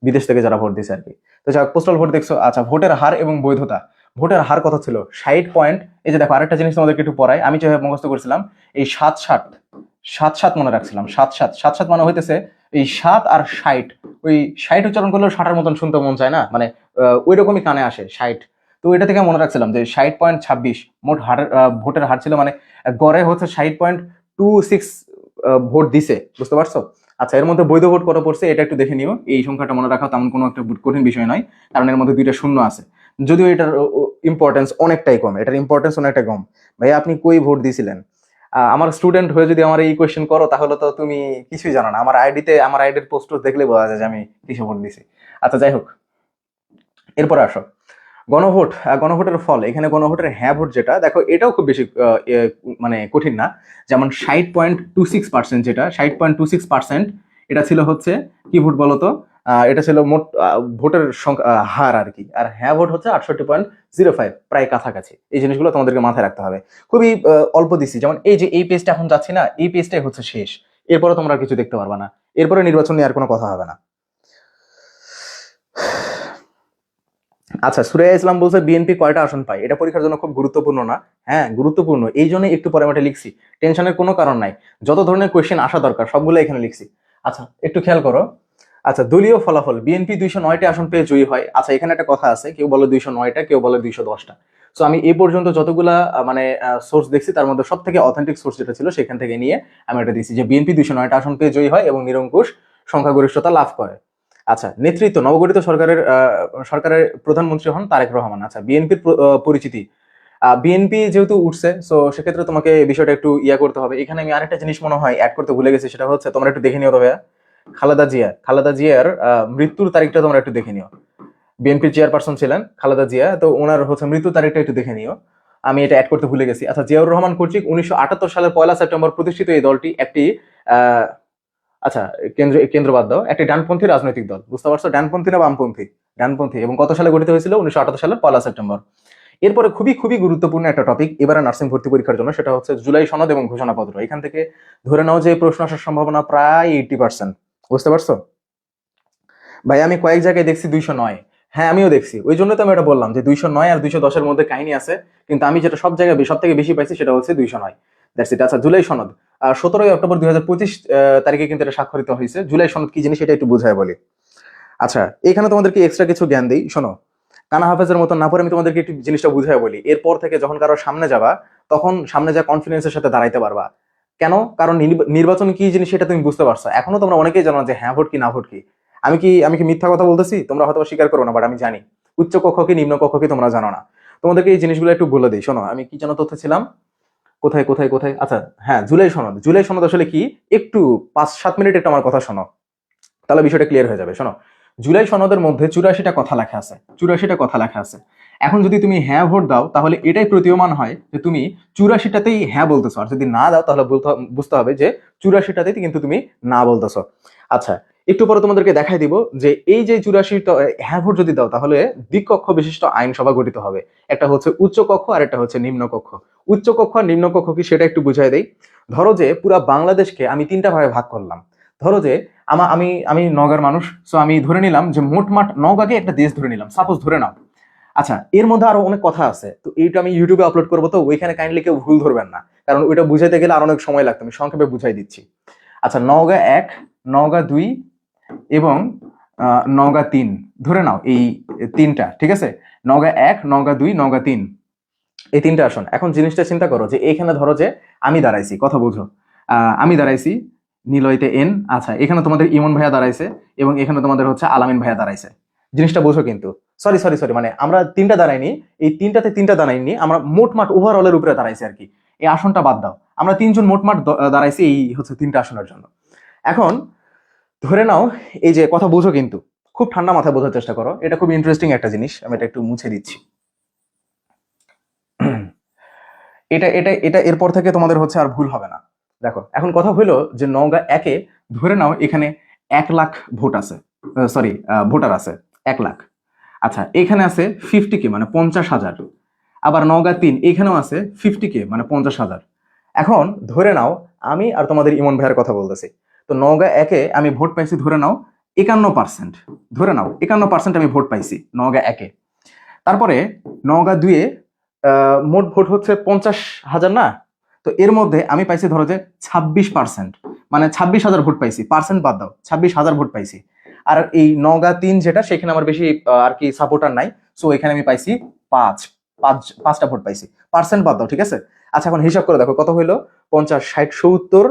S1: বিদেশ থেকে যারা ভোট দিচ্ছে আর কি। তো যাই হোক, পোস্টাল ভোট দেখছো। আচ্ছা, ভোটের হার এবং বৈধতা। ভোটের হার কত ছিল? 60 পয়েন্ট। এই যে দেখো, আরেকটা জিনিস তোমাদেরকে একটু পড়াই। আমি যেভাবে মুখস্থ করছিলাম, এই 7-7 মনে রাখছিলাম। 7-7 মানে হইতেছে এই 7 আর 60। ওই 60 উচ্চারণ করলেও 60-এর মতন শুনতে মন চায় না, মানে ওই রকমই কানে আসে 60। তো এটা থেকে মনে রাখছিলাম যে 60.26 মোট হার, ভোটের হার ছিল। মানে গড়ে হচ্ছে 60.26 ভোট দিছে, বুঝতে পারছো? আচ্ছা, এর মধ্যে বৈধ ভোট কত পড়ছে এটা একটু দেখে নিও। এই সংখ্যাটা মনে রাখা তেমন কোনো একটা কঠিন বিষয় নয়, কারণ এর মধ্যে 2টা শূন্য আছে। যদিও এটার ইম্পর্টেন্স অনেকটাই কম, এটার ইম্পর্টেন্স অনেকটাই কম। ভাই, আপনি কই ভোট দিয়েছিলেন? আমার স্টুডেন্ট হয়ে যদি আমার এই কোয়েশ্চেন করো, তাহলে তো তুমি কিছুই জানো না। আমার আইডির পোস্ট দেখলে বোঝা যায় যে আমি কিসে ভোট দিছি। আচ্ছা, যাই হোক, এরপরে আসো গণভোট। গণভোটের ফল। এখানে গণভোটের হ্যাঁ ভোট যেটা, দেখো এটাও খুব বেশি মানে কঠিন না। যেমন 60.26%, যেটা 60.26%, এটা ছিল হচ্ছে কি ভোট বলতো? এটা ছিল মোট ভোটের সংখ্যা, হার আর কি। আর হ্যাঁ ভোট হচ্ছে 68.05, প্রায় কাছাকাছি। এই জিনিসগুলো তোমাদেরকে মাথায় রাখতে হবে। খুবই অল্প দিছি। যেমন এই যে এই পেজটা এখন যাচ্ছি না, এই পেজটাই হচ্ছে শেষ। এরপরে তোমরা কিছু দেখতে পারবা না। এরপরে নির্বাচন নিয়ে আর কোনো কথা হবে না। আচ্ছা, সুরাইয়া ইসলাম বলছে বিএনপি কয়টা আসন পায়? এটা পরীক্ষার জন্য খুব গুরুত্বপূর্ণ না? হ্যাঁ, গুরুত্বপূর্ণ, এই জন্য একটু পরে আমি লিখছি। টেনশনের কোনো কারণ নাই, যত ধরনের কোয়েশ্চেন আসা দরকার সবগুলো এখানে লিখছি। আচ্ছা, একটু খেয়াল করো। আচ্ছা, দলীয় ফলাফল। বিএনপি 209টা আসন পেয়ে জয়ী হয়। আচ্ছা, এখানে একটা কথা আছে, কেউ বলে 209টা, কেউ বলে 210টা। তো আমি এই পর্যন্ত যতগুলা মানে সোর্স দেখছি, তার মধ্যে সব থেকে অথেন্টিক সোর্স যেটা ছিল সেখান থেকে নিয়ে আমি এটা দিচ্ছি যে বিএনপি 209টা আসন পেয়ে জয়ী হয় এবং নিরঙ্কুশ সংখ্যাগরিষ্ঠতা লাভ করে। আচ্ছা, নেতৃত্ব। নবগঠিত সরকারের প্রধানমন্ত্রী হন তারেক রহমান। আচ্ছা, বিএনপির পরিচিতি। বিএনপি যেহেতু উঠছে, সো সেক্ষেত্রে তোমাকে বিষয়টা একটু করতে হবে। এখানে আমি আরেকটা জিনিস মনে হয় অ্যাড করতে ভুলে গেছি, সেটা হচ্ছে তোমরা একটু দেখে নিও। তবে খালেদা জিয়ার মৃত্যুর তারিখটা তোমরা একটু দেখে নিও। বিএনপির চেয়ারপারসন ছিলেন খালেদা জিয়া, তো ওনার হচ্ছে মৃত্যু তারিখটা একটু দেখে নিও। আমি এটা অ্যাড করতে ভুলে গেছি। আচ্ছা, জিয়াউর রহমান কর্তৃক 1978 সালের 1 সেপ্টেম্বর প্রতিষ্ঠিত এই দলটি একটি আহ আচ্ছা, কেন্দ্র বাদ দাও, একটি ডানপন্থী রাজনৈতিক দল। বুঝতে পারছো? ডানপন্থী না বামপন্থী? ডানপন্থী। এবং কত সালে গঠিত হয়েছিল? 1978 সালের 1 সেপ্টেম্বর। এরপরে খুবই খুবই গুরুত্বপূর্ণ একটা টপিক এবারে নার্সিং ভর্তি পরীক্ষার জন্য, সেটা হচ্ছে জুলাই সনদ এবং ঘোষণাপত্র। এখান থেকে ধরে নাও যে প্রশ্ন আসার সম্ভাবনা প্রায় 80%। বুঝতে পারছো? ভাই, আমি কয়েক জায়গায় দেখছি 209। হ্যাঁ, আমিও দেখছি, ওই জন্য তো আমি এটা বললাম যে 209 আর 210-এর মধ্যে কাহিনী আছে। কিন্তু আমি যেটা সব জায়গায় সব থেকে বেশি পাইছি সেটা হচ্ছে 209। That's it. আচ্ছা, জুলাই সনদ। 17 অক্টোবর 2025 তারিখে কিন্তু এটা স্বাক্ষরিত হয়েছে। জুলাই সনদ কি জিনিস সেটা একটু বুঝায় বলি। আচ্ছা, এখানে তোমাদেরকে এক্সট্রা কিছু জ্ঞান দিই, শোনো। কানা হাফেজের মতো না পড়ে আমি তোমাদেরকে একটু জিনিসটা বুঝায় বলি। এরপর থেকে যখন কারো সামনে যাবা, তখন সামনে যা কনফিডেন্সের সাথে দাঁড়াইতে পারবা। কেন? কারণ নির্বাচন কি জিনিস সেটা তুমি বুঝতে পারছো। এখনো তোমরা অনেকেই জানো যে হ্যাঁ ভোট কি না ভোট কি। আমি কি মিথ্যা কথা বলতেছি? তোমরা হয়তো স্বীকার করো না, বাট আমি জানি। উচ্চ কক্ষ কি নিম্ন কক্ষ কি তোমরা জানো না। তোমাদেরকে এই জিনিসগুলো একটু বলে দিই, শোনো। আমি কি যেন তথ্য ছিলাম, কোথায় কোথায় কোথায়, আচ্ছা হ্যাঁ, জুলাই সনদ। জুলাই সনদ আসলে কি, একটু 5-7 মিনিট একটু আমার কথা শোনো, তাহলে বিষয়টা ক্লিয়ার হয়ে যাবে। শোনো, জুলাই সনদের মধ্যে 84টা কথা লেখা আছে। 84টা কথা লেখা আছে। এখন যদি তুমি হ্যাঁ ভোট দাও, তাহলে এটাই প্রতীয়মান হয় যে তুমি 84টাতেই হ্যাঁ বলতেছো। আর যদি না দাও, তাহলে বুঝতে হবে যে 84টাতেই কিন্তু তুমি না বলতেছো। আচ্ছা, একটু পরে তোমাদেরকে দেখাই দিব যে এই যে 84টা হ্যাঁ ভোট যদি দাও, তাহলে দ্বিকক্ষ বিশিষ্ট আইনসভা গঠিত হবে। একটা হচ্ছে উচ্চ কক্ষ আর একটা হচ্ছে নিম্ন কক্ষ। উচ্চ কক্ষ আর নিম্ন কক্ষ কি সেটা একটু বুঝাই দেই। ধরো যে পুরা বাংলাদেশকে আমি 3টা ভাগে ভাগ করলাম। ধরো যে আমি আমি নওগাঁর মানুষ, সো আমি ধরে নিলাম যে মোটমাট নওগাঁকে একটা দেশ ধরে নিলাম, সাপোজ ধরে নাও। আচ্ছা, এর মধ্যে আরো অনেক কথা আছে, তো এইটা আমি ইউটিউবে আপলোড করবো, তো ওইখানে কাইন্ডলি কেউ ভুল ধরবেন না। কারণ ওইটা বুঝাইতে গেলে আর অনেক সময় লাগতো, আমি সংক্ষেপে বুঝাই দিচ্ছি। আচ্ছা, নওগাঁ 1, নওগাঁ 2 এবং নওগাঁ 3 ধরে নাও, এই তিনটা, ঠিক আছে? নওগাঁ 1, নওগাঁ 2, নওগাঁ 3, এই তিনটা আসন। এখন জিনিসটা চিন্তা করো যে এখানে ধরো যে আমি দাঁড়াইছি, কথা বুঝো, আমি দাঁড়াইছি নিলয়তে এন, আচ্ছা এখানে তোমাদের ইমন ভাইয়া দাঁড়াইছে এবং এখানে তোমাদের হচ্ছে আলামিন ভাইয়া দাঁড়াইছে। জিনিসটা বোঝো কিন্তু, সরি সরি সরি, মানে আমরা তিনটা দাঁড়াইনি, এই তিনটাতে তিনটা দাঁড়াইনি, আমরা মোটমাট ওভারঅলের উপরে দাঁড়াইছি আর কি। এই আসনটা বাদ দাও, আমরা তিনজন মোটমাট দাঁড়াইছি এই হচ্ছে তিনটা আসনের জন্য। এখন ধরে নাও, এই যে কথা বুঝো কিন্তু, খুব ঠান্ডা মাথায় বোঝার চেষ্টা করো, এটা খুব ইন্টারেস্টিং একটা জিনিস, আমি এটা একটু মুছে দিচ্ছি। এটা এটা এটা এরপর থেকে তোমাদের হচ্ছে আর ভুল হবে না। দেখো এখন কথা হলো যে নওগাঁ 1-এ ধরে নাও এখানে 1 লাখ ভোট আছে, সরি ভোটার আছে 1 লাখ। আচ্ছা, এখানে আছে 50K মানে 50,000। আবার নওগাঁ 3 এখানেও আছে 50K মানে 50,000। এখন ধরে নাও আমি আর তোমাদের ইমন ভাইয়ের কথা বলতেছি, তো নওগাঁ 1-এ আমি ভোট পাইছি ধরে নাও 51%, ধরে নাও 51% আমি ভোট পাইছি নওগাঁ 1-এ। তারপরে নওগাঁ 2-এ মোট ভোট হচ্ছে 50,000 না, তো এর মধ্যে আমি পাইছি ধরো যে 26%, মানে 26,000 ভোট পাইছি, পার্সেন্ট বাদ দাও, 26,000 ভোট পাইছি। আর এই নওগাঁ 3 যেটা, সেখানে আমার বেশি আর কি সাপোর্টার নাই, সো এখানে আমি পাইছি 5টা ভোট পাইছি, পার্সেন্ট বাদ দাও, ঠিক আছে? আচ্ছা এখন হিসাব করে দেখো কত হইলো, 50, 60, 70,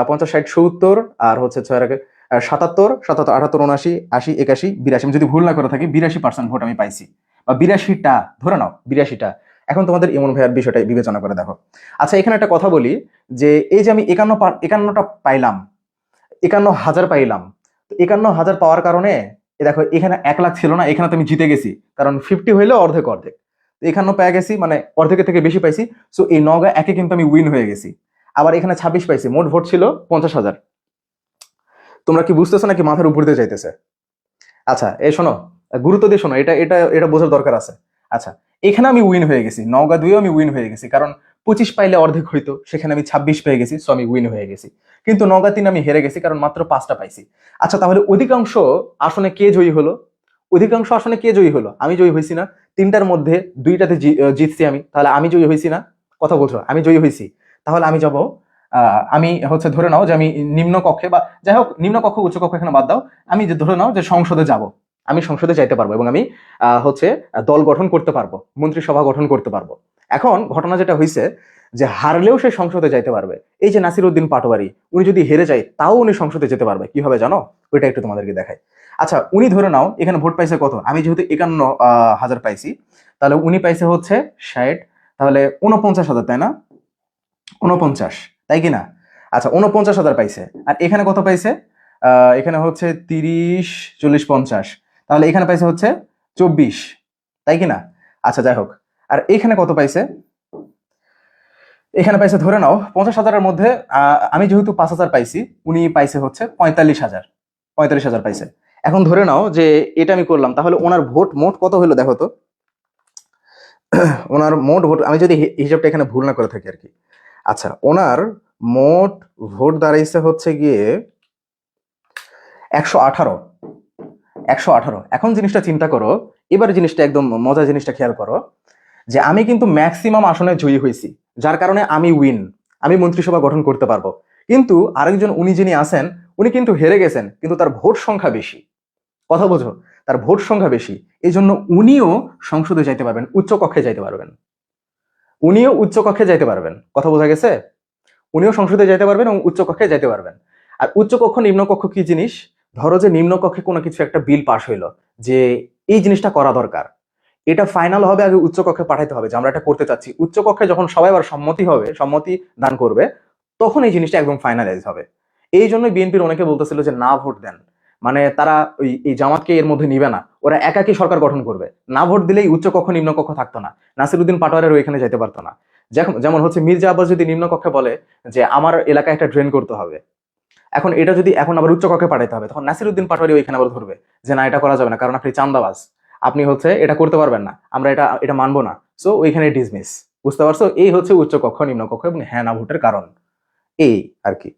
S1: 50, 60, 70, আর হচ্ছে 77, 77, 78, 79, 80, 81, 82, আমি যদি ভুল না করে থাকি 82% ভোট আমি পাইছি, বা 82টা, ধরে নাও 82টা। এখন তোমাদের ইমন ভাইয়ার বিষয়টা বিবেচনা করে দেখো। আচ্ছা এখানে একটা কথা বলি, যে এই যে আমি 51টা পাইলাম, 51,000 পাইলাম, তো 51,000 পাওয়ার কারণে দেখো এখানে 1 লাখ ছিল না, এখানে তো আমি জিতে গেছি, কারণ 50 হইলে অর্ধেক অর্ধেক, তো 51 পেয়ে গেছি, মানে অর্ধেকের থেকে বেশি পাইছি, সো এই নওগাঁ 1-এ কিন্তু আমি উইন হয়ে গেছি। আবার এখানে 26 পাইছি, মোট ভোট ছিল 50,000। তোমরা কি বুঝতেছো নাকি মাথার উপর দিয়ে যাইতেছে? আচ্ছা এই শোনো, গুরুত্ব দিয়ে শোনো, এটা এটা এটা বোঝার দরকার আছে। আচ্ছা, এখানে আমি উইন হয়ে গেছি, নওগাঁ 2-এও আমি উইন হয়ে গেছি, কারণ 25 পাইলে অর্ধেক হইতো, সেখানে আমি 26 পেয়ে গেছি, সো আমি উইন হয়ে গেছি। কিন্তু নওগাঁ 3 আমি হেরে গেছি, কারণ মাত্র 5টা পাইছি। আচ্ছা তাহলে অধিকাংশ আসনে কে জয়ী হলো? অধিকাংশ আসনে কে জয়ী হলো? আমি জয়ী হয়েছি না? 3টার মধ্যে 2টাতে জিতছি আমি, তাহলে আমি জয়ী হয়েছি না? কথা বলছো, আমি জয়ী হয়েছি। তাহলে আমি যাব, আমি হচ্ছে ধরে নাও যে আমি নিম্ন কক্ষে, বা যাই হোক নিম্ন কক্ষ উচ্চ কক্ষ এখানে বাদ দাও, আমি যে ধরে নাও যে সংসদে যাব, আমি সংসদে যাইতে পারবো এবং আমি হচ্ছে দল গঠন করতে পারবো, মন্ত্রিসভা গঠন করতে পারবো। এখন ঘটনা যেটা হয়েছে, যে হারলেও সে সংসদে যাইতে পারবে। এই যে নাসির উদ্দিন পাটোয়ারি, উনি যদি হেরে যায় তাও উনি সংসদে যেতে পারবে, কি হবে জানো? ওইটা একটু তোমাদেরকে দেখাই। আচ্ছা উনি ধরে নাও এখানে ভোট পাইছে কত, আমি যেহেতু 51,000 পাইছি, তাহলে উনি পাইছে হচ্ছে 60, তাহলে 49,000, তাই না? 49, তাই কি না? আচ্ছা 49,000 পাইছে, আর এখানে কত পাইছে? এখানে হচ্ছে 30, 40, 50, তাহলে এখানে পাইছে হচ্ছে 24, তাই কি না? আচ্ছা যাই হোক, আর এখানে কত পাইছে? এখানে পাইছে ধরে নাও 50,000-এর মধ্যে আমি যেহেতু 5,000 পাইছি, উনি পাইছে হচ্ছে 45,000, 45,000 পাইছে। এখন ধরে নাও যে এটা আমি করলাম, তাহলে ওনার ভোট মোট কত হলো দেখো তো। ওনার মোট ভোট, আমি যদি হিসাবটা এখানে ভুল না করে থাকি আর কি। আচ্ছা ওনার মোট ভোট দাঁড়াইছে হচ্ছে গিয়ে 118, 118। এখন জিনিসটা চিন্তা করো, এবার জিনিসটা একদম মজার জিনিসটা খেয়াল করো, যে আমি কিন্তু ম্যাক্সিমাম আসনে জয়ী হয়েছি, যার কারণে আমি উইন, আমি মন্ত্রিসভা গঠন করতে পারবো। কিন্তু আরেকজন উনি যিনি আছেন, উনি কিন্তু হেরে গেছেন, কিন্তু তার ভোট সংখ্যা বেশি, কথা বোঝো, তার ভোট সংখ্যা বেশি, এই জন্য উনিও সংসদে যাইতে পারবেন, উচ্চ কক্ষে যাইতে পারবেন, উনিও উচ্চ কক্ষে যাইতে পারবেন, কথা বোঝা গেছে? উনিও সংসদে যাইতে পারবেন এবং উচ্চ কক্ষে যাইতে পারবেন। আর উচ্চ কক্ষ নিম্ন কক্ষ কি জিনিস? ধরো যে নিম্ন কক্ষে কোনো কিছু একটা বিল পাশ হইলো, যে এই জিনিসটা করা দরকার, এটা ফাইনাল হবে, আগে উচ্চ কক্ষে পাঠাইতে হবে যে আমরা এটা করতে চাচ্ছি। উচ্চ কক্ষে যখন সবাই আবার সম্মতি হবে, সম্মতি দান করবে, তখন এই জিনিসটা একদম ফাইনালাইজ হবে। এই জন্য বিএনপির অনেকে বলতেছিল যে না ভোট দেন, মানে তারা এই জামাতকে এর মধ্যে নিবে না, ওরা একাকী সরকার গঠন করবে, না ভোট দিলেই উচ্চ কক্ষ নিম্ন কক্ষ থাকতো না, নাসিরউদ্দিন পাটোয়ারের ওইখানে যাইতে পারতো না। যেমন হচ্ছে মির্জা আব্বাস যদি নিম্ন কক্ষে বলে যে আমার এলাকায় একটা ড্রেন করতে হবে, এখন এটা যদি এখন আবার উচ্চ কক্ষে পাঠাইতে হবে, তখন নাসিরউদ্দিন পাটোয়ারি ওইখানে আবার ধরবে যে না এটা করা যাবে না, কারণ আপনি চান্দাবাজ, আপনি হচ্ছে এটা করতে পারবেন না, আমরা এটা এটা মানবো না, সো ওইখানে ডিসমিস। বুঝতে পারছো? এই হচ্ছে উচ্চ কক্ষ নিম্ন কক্ষ এবং হ্যাঁ না ভোটের কারণ, এই আর কি।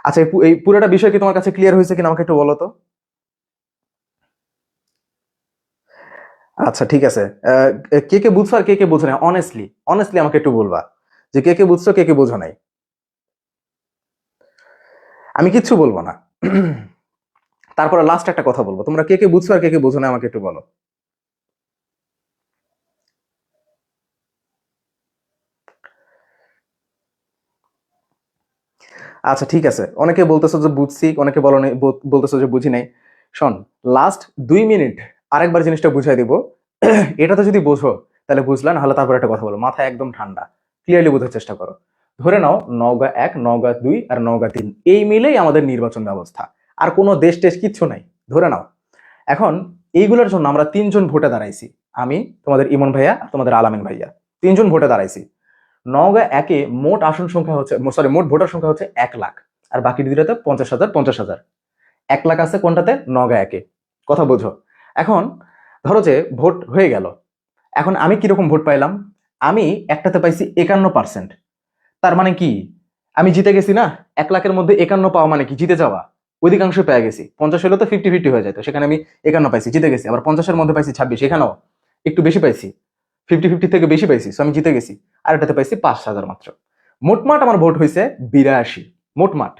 S1: আচ্ছা এই পুরোটা বিষয় কি তোমার কাছে ক্লিয়ার হয়েছে কিনা আমাকে একটু বলো তো। আচ্ছা ঠিক আছে, কে কে বুঝছো আর কে কে বুঝছো না, অনেস্টলি অনেস্টলি আমাকে একটু বলবা যে কে কে বুঝছো কে কে বোঝো নাই। আমি কিচ্ছু বলবো না। তারপরে লাস্ট একটা কথা বলবো, তোমরা কে কে বুঝছো আর কে কে বোঝো না আমাকে একটু বলো। আচ্ছা ঠিক আছে, অনেকে বলতেছো যে বুঝছি, অনেকে বলো নাই, বলতেছো যে বুঝি নাই। শোন, লাস্ট 2 মিনিট আরেকবার জিনিসটা বুঝাই দিব। এটা তো যদি বোঝো তাহলে বুঝলা, না হলে তারপর একটা কথা বলো, মাথা একদম ঠান্ডা, ক্লিয়ারলি বোঝার চেষ্টা করো। ধরে নাও নওগাঁ 1, নওগাঁ 2 আর নওগাঁ 3 এই মিলেই আমাদের নির্বাচন ব্যবস্থা, আর কোনো দেশ টেশ কিচ্ছু নাই, ধরে নাও। এখন এইগুলোর জন্য আমরা 3জন ভোটে দাঁড়াইছি, আমি, তোমাদের ইমন ভাইয়া আর তোমাদের আলামিন ভাইয়া, 3জন ভোটে দাঁড়াইছি। নওগাঁ একে মোট আসন সংখ্যা হচ্ছে, সরি, মোট ভোটার সংখ্যা হচ্ছে 1 লাখ, আর বাকি দুইটাতে 50,000 50,000। 1 লাখ আছে কোনটাতে? নওগাঁ একে। কথা বোঝো। এখন ধরো যে ভোট হয়ে গেল, এখন আমি কিরকম ভোট পাইলাম? আমি একটাতে পাইছি 51%। তার মানে কি, আমি জিতে গেছি না? 1 লাখের মধ্যে 51 পাওয়া মানে কি জিতে যাওয়া? অধিকাংশ পেয়ে গেছি। 50 হলে তো 50-50 হয়ে যায়, তো সেখানে আমি 51 পাইছি, জিতে গেছি। আবার 50-এর মধ্যে পাইছি 26, এখানেও একটু বেশি পাইছি, 50-50 থেকে বেশি পাইছি, সো আমি জিতে গেছি। আর এটাতে পাইছি 5,000 মাত্র। মোটমাট আমার ভোট হয়েছে 82 মোটমাট।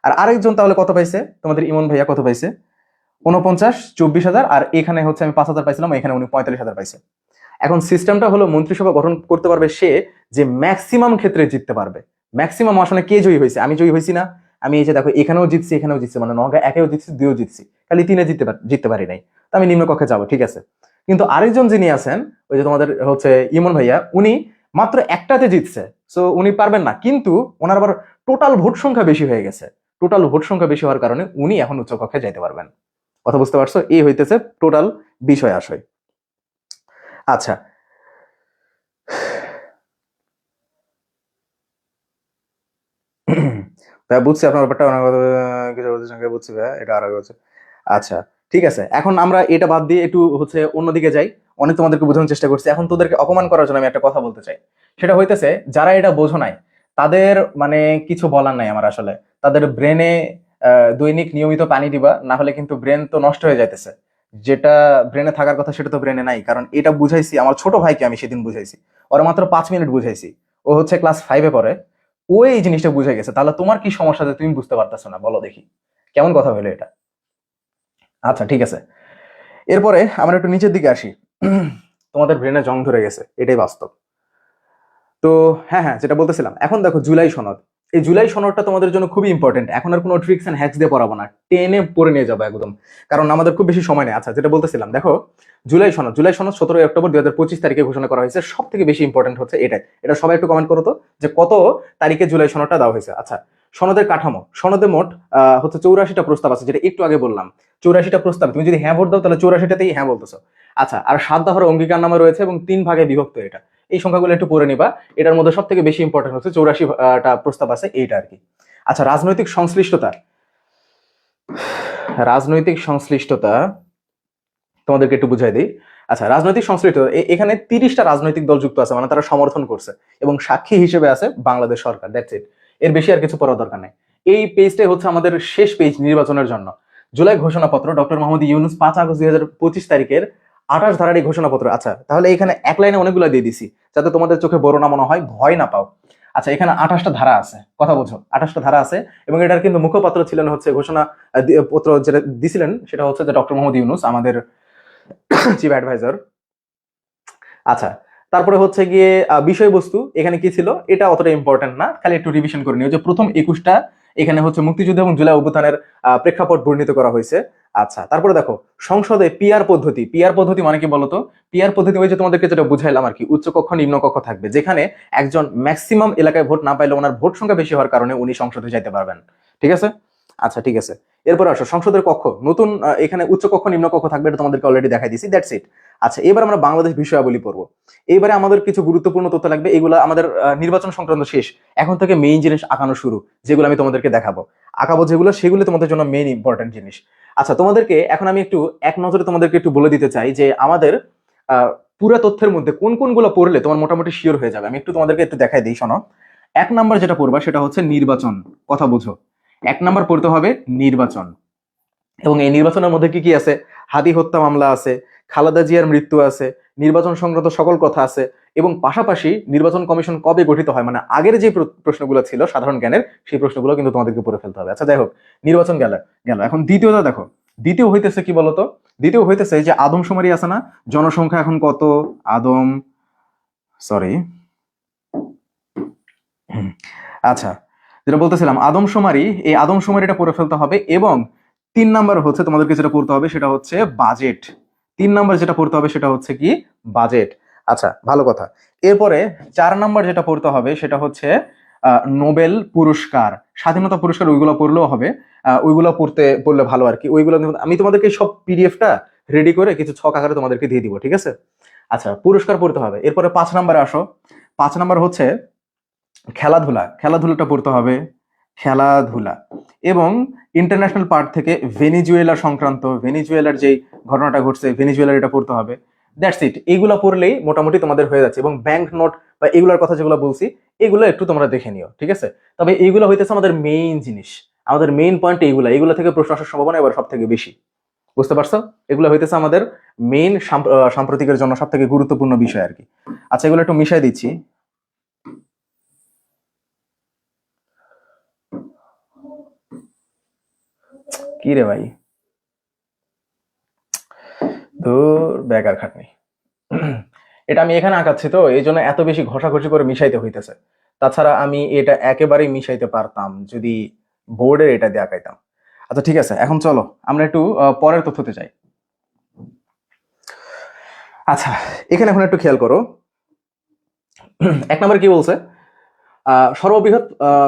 S1: আর আরেকজন তাহলে কত পাইছে? তোমাদের ইমন ভাইয়া কত পাইছে? 49, 24,000, আর এখানে হচ্ছে আমি 5,000 পাইছিলাম, এখানে উনি 45,000 পাইছে। এখন সিস্টেমটা হলো মন্ত্রিসভা গঠন করতে পারবে সে যে ম্যাক্সিমাম ক্ষেত্রে জিততে পারবে। ম্যাক্সিমাম আসনে কে জয়ী হয়েছে? আমি জয়ী হয়েছি না? আমি এই যে দেখো এখানেও জিতছি, এখানেও জিতছি, মানে নওগাঁ একেও জিতছি, 2ও জিতছি, খালি 3-এ জিততে পারি নাই। তো আমি নিম্নকক্ষে যাবো, ঠিক আছে। কিন্তু আরেকজন যিনি আছেন, ওই যে তোমাদের হচ্ছে ইমন ভাইয়া, উনি মাত্র একটাতে জিতছে, সো উনি পারবেন না। কিন্তু ওনার আবার টোটাল ভোট সংখ্যা বেশি হয়ে গেছে। টোটাল ভোট সংখ্যা বেশি হওয়ার কারণে উনি এখন উচ্চকক্ষে যাইতে পারবেন। কথা বুঝতে পারছো? এই হইতেছে টোটাল বিষয় আশয়। আচ্ছা, ভাইয়া বুঝছি আপনার ব্যাপারটা, কিছু প্রতিষ্ঠানকে বুঝছি ভাইয়া, এটা আর হচ্ছে। আচ্ছা ঠিক আছে, এখন আমরা এটা বাদ দিয়ে একটু হচ্ছে অন্যদিকে যাই। অনেক তোমাদেরকে বোঝানোর চেষ্টা করছি, এখন তোদেরকে অপমান করার জন্য আমি একটা কথা বলতে চাই। সেটা হইতেছে, যারা এটা বোঝো নাই তাদের মানে কিছু বলার নাই আমার আসলে। তাদের ব্রেনে দৈনিক নিয়মিত পানি দিবা, না হলে কিন্তু ব্রেন তো নষ্ট হয়ে যাইতেছে। যেটা ব্রেনে থাকার কথা সেটা তো ব্রেনে নাই, কারণ এটা বুঝাইছি আমার ছোট ভাইকে, আমি সেদিন বুঝাইছি, ওরা মাত্র 5 মিনিট বুঝাইছি। ও হচ্ছে ক্লাস 5-এ পড়ে, ও এই জিনিসটা বুঝে গেছে। তাহলে তোমার কি সমস্যা যে তুমি বুঝতে পারতেছো না? বলো দেখি, কেমন কথা হলো এটা? আচ্ছা ঠিক আছে, এরপরে আমরা একটু নিচের দিকে আসি। তোমাদের ব্রেনে জং ধরে গেছে, এটাই বাস্তব। তো হ্যাঁ হ্যাঁ, যেটা বলতেছিলাম, এখন দেখো জুলাই সনদ। এই জুলাই সনদটা তোমাদের জন্য খুবই ইম্পর্টেন্ট। এখন আর কোনো ট্রিক্স এন্ড হ্যাক্স দিয়ে পড়াবো না, টেনে পড়ে নিয়ে যাবো একদম, কারণ আমাদের খুব বেশি সময় নেই। আচ্ছা, যেটা বলতেছিলাম, দেখো জুলাই সনদ 17 অক্টোবর 2025 তারিখে ঘোষণা করা হয়েছে। সব থেকে বেশি ইম্পর্টেন্ট হচ্ছে এটাই। এটা সবাই একটু কমেন্ট করো তো, যে কত তারিখে জুলাই সনদটা দেওয়া হয়েছে। আচ্ছা, সনদের কাঠামো, সনদে মোট হচ্ছে 84টা প্রস্তাব আছে, যেটা একটু আগে বললাম। 84টা প্রস্তাব, তুমি যদি হ্যাঁ ভোট দাও তাহলে 84টাতেই হ্যাঁ বলতেছো। আচ্ছা, আর 7 দফার অঙ্গীকার নামা রয়েছে এবং 3 ভাগে বিভক্ত এটা। এই সংখ্যাগুলো একটু পড়ে নিবা। এটার মধ্যে সব থেকে বেশি ইম্পর্টেন্ট হচ্ছে 84টা প্রস্তাব আছে, এইটা আর কি। আচ্ছা, রাজনৈতিক সংশ্লিষ্টতা। রাজনৈতিক সংশ্লিষ্টতা তোমাদেরকে একটু বুঝাই দিই। আচ্ছা, রাজনৈতিক সংশ্লিষ্টতা, এখানে 30টা রাজনৈতিক দল যুক্ত আছে, মানে তারা সমর্থন করছে, এবং সাক্ষী হিসেবে আছে বাংলাদেশ সরকার। দ্যাটস ইট, এর বেশি আর কিছু পড়ার দরকার নেই। এই পেজটাই হচ্ছে আমাদের শেষ পেজ নির্বাচনের জন্য। জুলাই ঘোষণাপত্র, ডক্টর মোহাম্মদ ইউনূস 5 আগস্ট 2025 তারিখের 28 ধারার এই ঘোষণাপত্র। আচ্ছা, তাহলে এখানে এক লাইনে অনেকগুলো দিয়ে দিছি, যাতে তোমাদের চোখে বড় না মনে হয়, ভয় না পাও। আচ্ছা, এখানে 28টা ধারা আছে, কথা বোঝো, 28টা ধারা আছে। এবং এটার কিন্তু মুখপাত্র ছিলেন হচ্ছে ঘোষণা পত্র যেটা দিছিলেন, সেটা হচ্ছে যে ডক্টর মোহাম্মদ ইউনূস, আমাদের চিফ অ্যাডভাইজার। আচ্ছা, তারপরে হচ্ছে গিয়ে বিষয়বস্তু এখানে কি ছিল এটা অতটা ইম্পর্টেন্ট না, খালি একটু রিভিশন করে নিও যে প্রথম 21টা এখানে হচ্ছে মুক্তিযুদ্ধ এবং জুলাই অভ্যুত্থানের প্রেক্ষাপট বর্ণিত করা হয়েছে। আচ্ছা, তারপরে দেখো সংসদে পিআর পদ্ধতি। পিআর পদ্ধতি মানে কি বলতো? পিআর পদ্ধতি ওই যে তোমাদেরকে যেটা বুঝাইলাম আর কি, উচ্চকক্ষ নিম্নকক্ষ থাকবে, যেখানে একজন ম্যাক্সিমাম এলাকায় ভোট না পাইলে ওনার ভোট সংখ্যা বেশি হওয়ার কারণে উনি সংসদে যাইতে পারবেন। ঠিক আছে? আচ্ছা ঠিক আছে, এরপর আসো সংসদের কক্ষ। নতুন এখানে উচ্চকক্ষ নিম্নকক্ষ থাকবে, এটা তোমাদেরকে অলরেডি দেখাই দিছি, দ্যাটস ইট। আচ্ছা, এবার আমরা বাংলাদেশ বিষয়াবলী পড়বো। এইবারে আমাদের কিছু গুরুত্বপূর্ণ তথ্য লাগবে, এগুলো আমাদের নির্বাচন সংক্রান্ত শেষ। এখন থেকে মেইন জিনিস আঁকানো শুরু, যেগুলো আমি তোমাদেরকে দেখাবো, আঁকাবো যেগুলো, সেগুলো তোমাদের জন্য মেইন ইম্পর্টেন্ট জিনিস। আচ্ছা, তোমাদেরকে এখন আমি একটু এক নজরে তোমাদেরকে একটু বলে দিতে চাই যে আমাদের আহ পুরো তথ্যের মধ্যে কোন কোনগুলো পড়লে তোমার মোটামুটি শিওর হয়ে যাবে। আমি একটু তোমাদেরকে একটু দেখাই দিই, শোনো। 1 নাম্বার যেটা পড়বা সেটা হচ্ছে নির্বাচন। কথা বুঝো, 1 নাম্বার পড়তে হবে নির্বাচন। এবং এই নির্বাচনের মধ্যে কি কি আছে? হাদি হত্যা মামলা আছে, খালেদা জিয়ার মৃত্যু আছে, নির্বাচন সংক্রান্ত সকল কথা আছে, এবং পাশাপাশি নির্বাচন কমিশন কবে গঠিত হয়, মানে আগের যে প্রশ্নগুলো ছিল সাধারণ জ্ঞানের, সেই প্রশ্নগুলো কিন্তু তোমাদেরকে পড়ে ফেলতে হবে। আচ্ছা যাই হোক, নির্বাচন গেল গেল এখন দ্বিতীয়টা দেখো। দ্বিতীয় হইতেছে কি বলতো? দ্বিতীয় হইতেছে যে আদমশুমারি আছে না, জনসংখ্যা এখন কত, আদম সরি আচ্ছা, যেটা বলতেছিলাম আদমশুমারি, এই আদমশুমারিটা পড়ে ফেলতে হবে। এবং 3 নাম্বার হচ্ছে তোমাদেরকে যেটা পড়তে হবে সেটা হচ্ছে বাজেট। 3 নাম্বার যেটা পড়তে হবে সেটা হচ্ছে কি, বাজেট। আচ্ছা ভালো কথা। এরপরে 4 নাম্বার যেটা পড়তে হবে সেটা হচ্ছে নোবেল পুরস্কার, স্বাধীনতা পুরস্কার, ওইগুলো পড়লেও হবে। ওইগুলো পড়লে ভালো আর কি। ওইগুলো আমি তোমাদেরকে সব পিডিএফটা রেডি করে কিছু ছক আকারে তোমাদেরকে দিয়ে দিব, ঠিক আছে? আচ্ছা, পুরস্কার পড়তে হবে। এরপরে 5 নাম্বারে আসো। 5 নাম্বার হচ্ছে খেলাধুলা, খেলাধুলাটা পড়তে হবে, খেলাধুলা। এবং ইন্টারন্যাশনাল পার্ট থেকে ভেনিজুয়েলা সংক্রান্ত, ভেনিজুয়েলার যেই ঘটনাটা ঘটছে, ভেনিজুয়েলার এটা পড়তে হবে। That's it. এইগুলো পড়লেই মোটামুটি তোমাদের হয়ে যাচ্ছে। এবং ব্যাংক নোট বা এগুলোর কথা যেগুলো বলছি, এগুলো একটু তোমরা দেখে নিও, ঠিক আছে? তবে এইগুলো হইতেছে আমাদের মেইন জিনিস, আমাদের মেইন পয়েন্ট এইগুলো। এগুলো থেকে প্রশ্ন আসার সম্ভাবনা এবার সব থেকে বেশি, বুঝতে পারছো? এগুলো হইতেছে আমাদের মেইন সাম্প্রতিকের জন্য সব থেকে গুরুত্বপূর্ণ বিষয় আর কি। আচ্ছা, এগুলো একটু মিশাই দিচ্ছি। কি রে ভাই, ধুর বেকার খাটনি। এটা আমি এখানে আঁকাচ্ছি তো এই জন্য এত বেশি ঘষাঘষি করে মিশাইতে হইতেছে। তাছাড়া আমি এটা একেবারেই মিশাইতে পারতাম যদি বোর্ডে এটা দিয়ে আঁকাইতাম। আচ্ছা ঠিক আছে, এখন চলো আমরা একটু পরের তথ্যতে যাই। আচ্ছা, এখানে এখন একটু খেয়াল করো। 1 নম্বর কি বলছে? সর্ববৃহৎ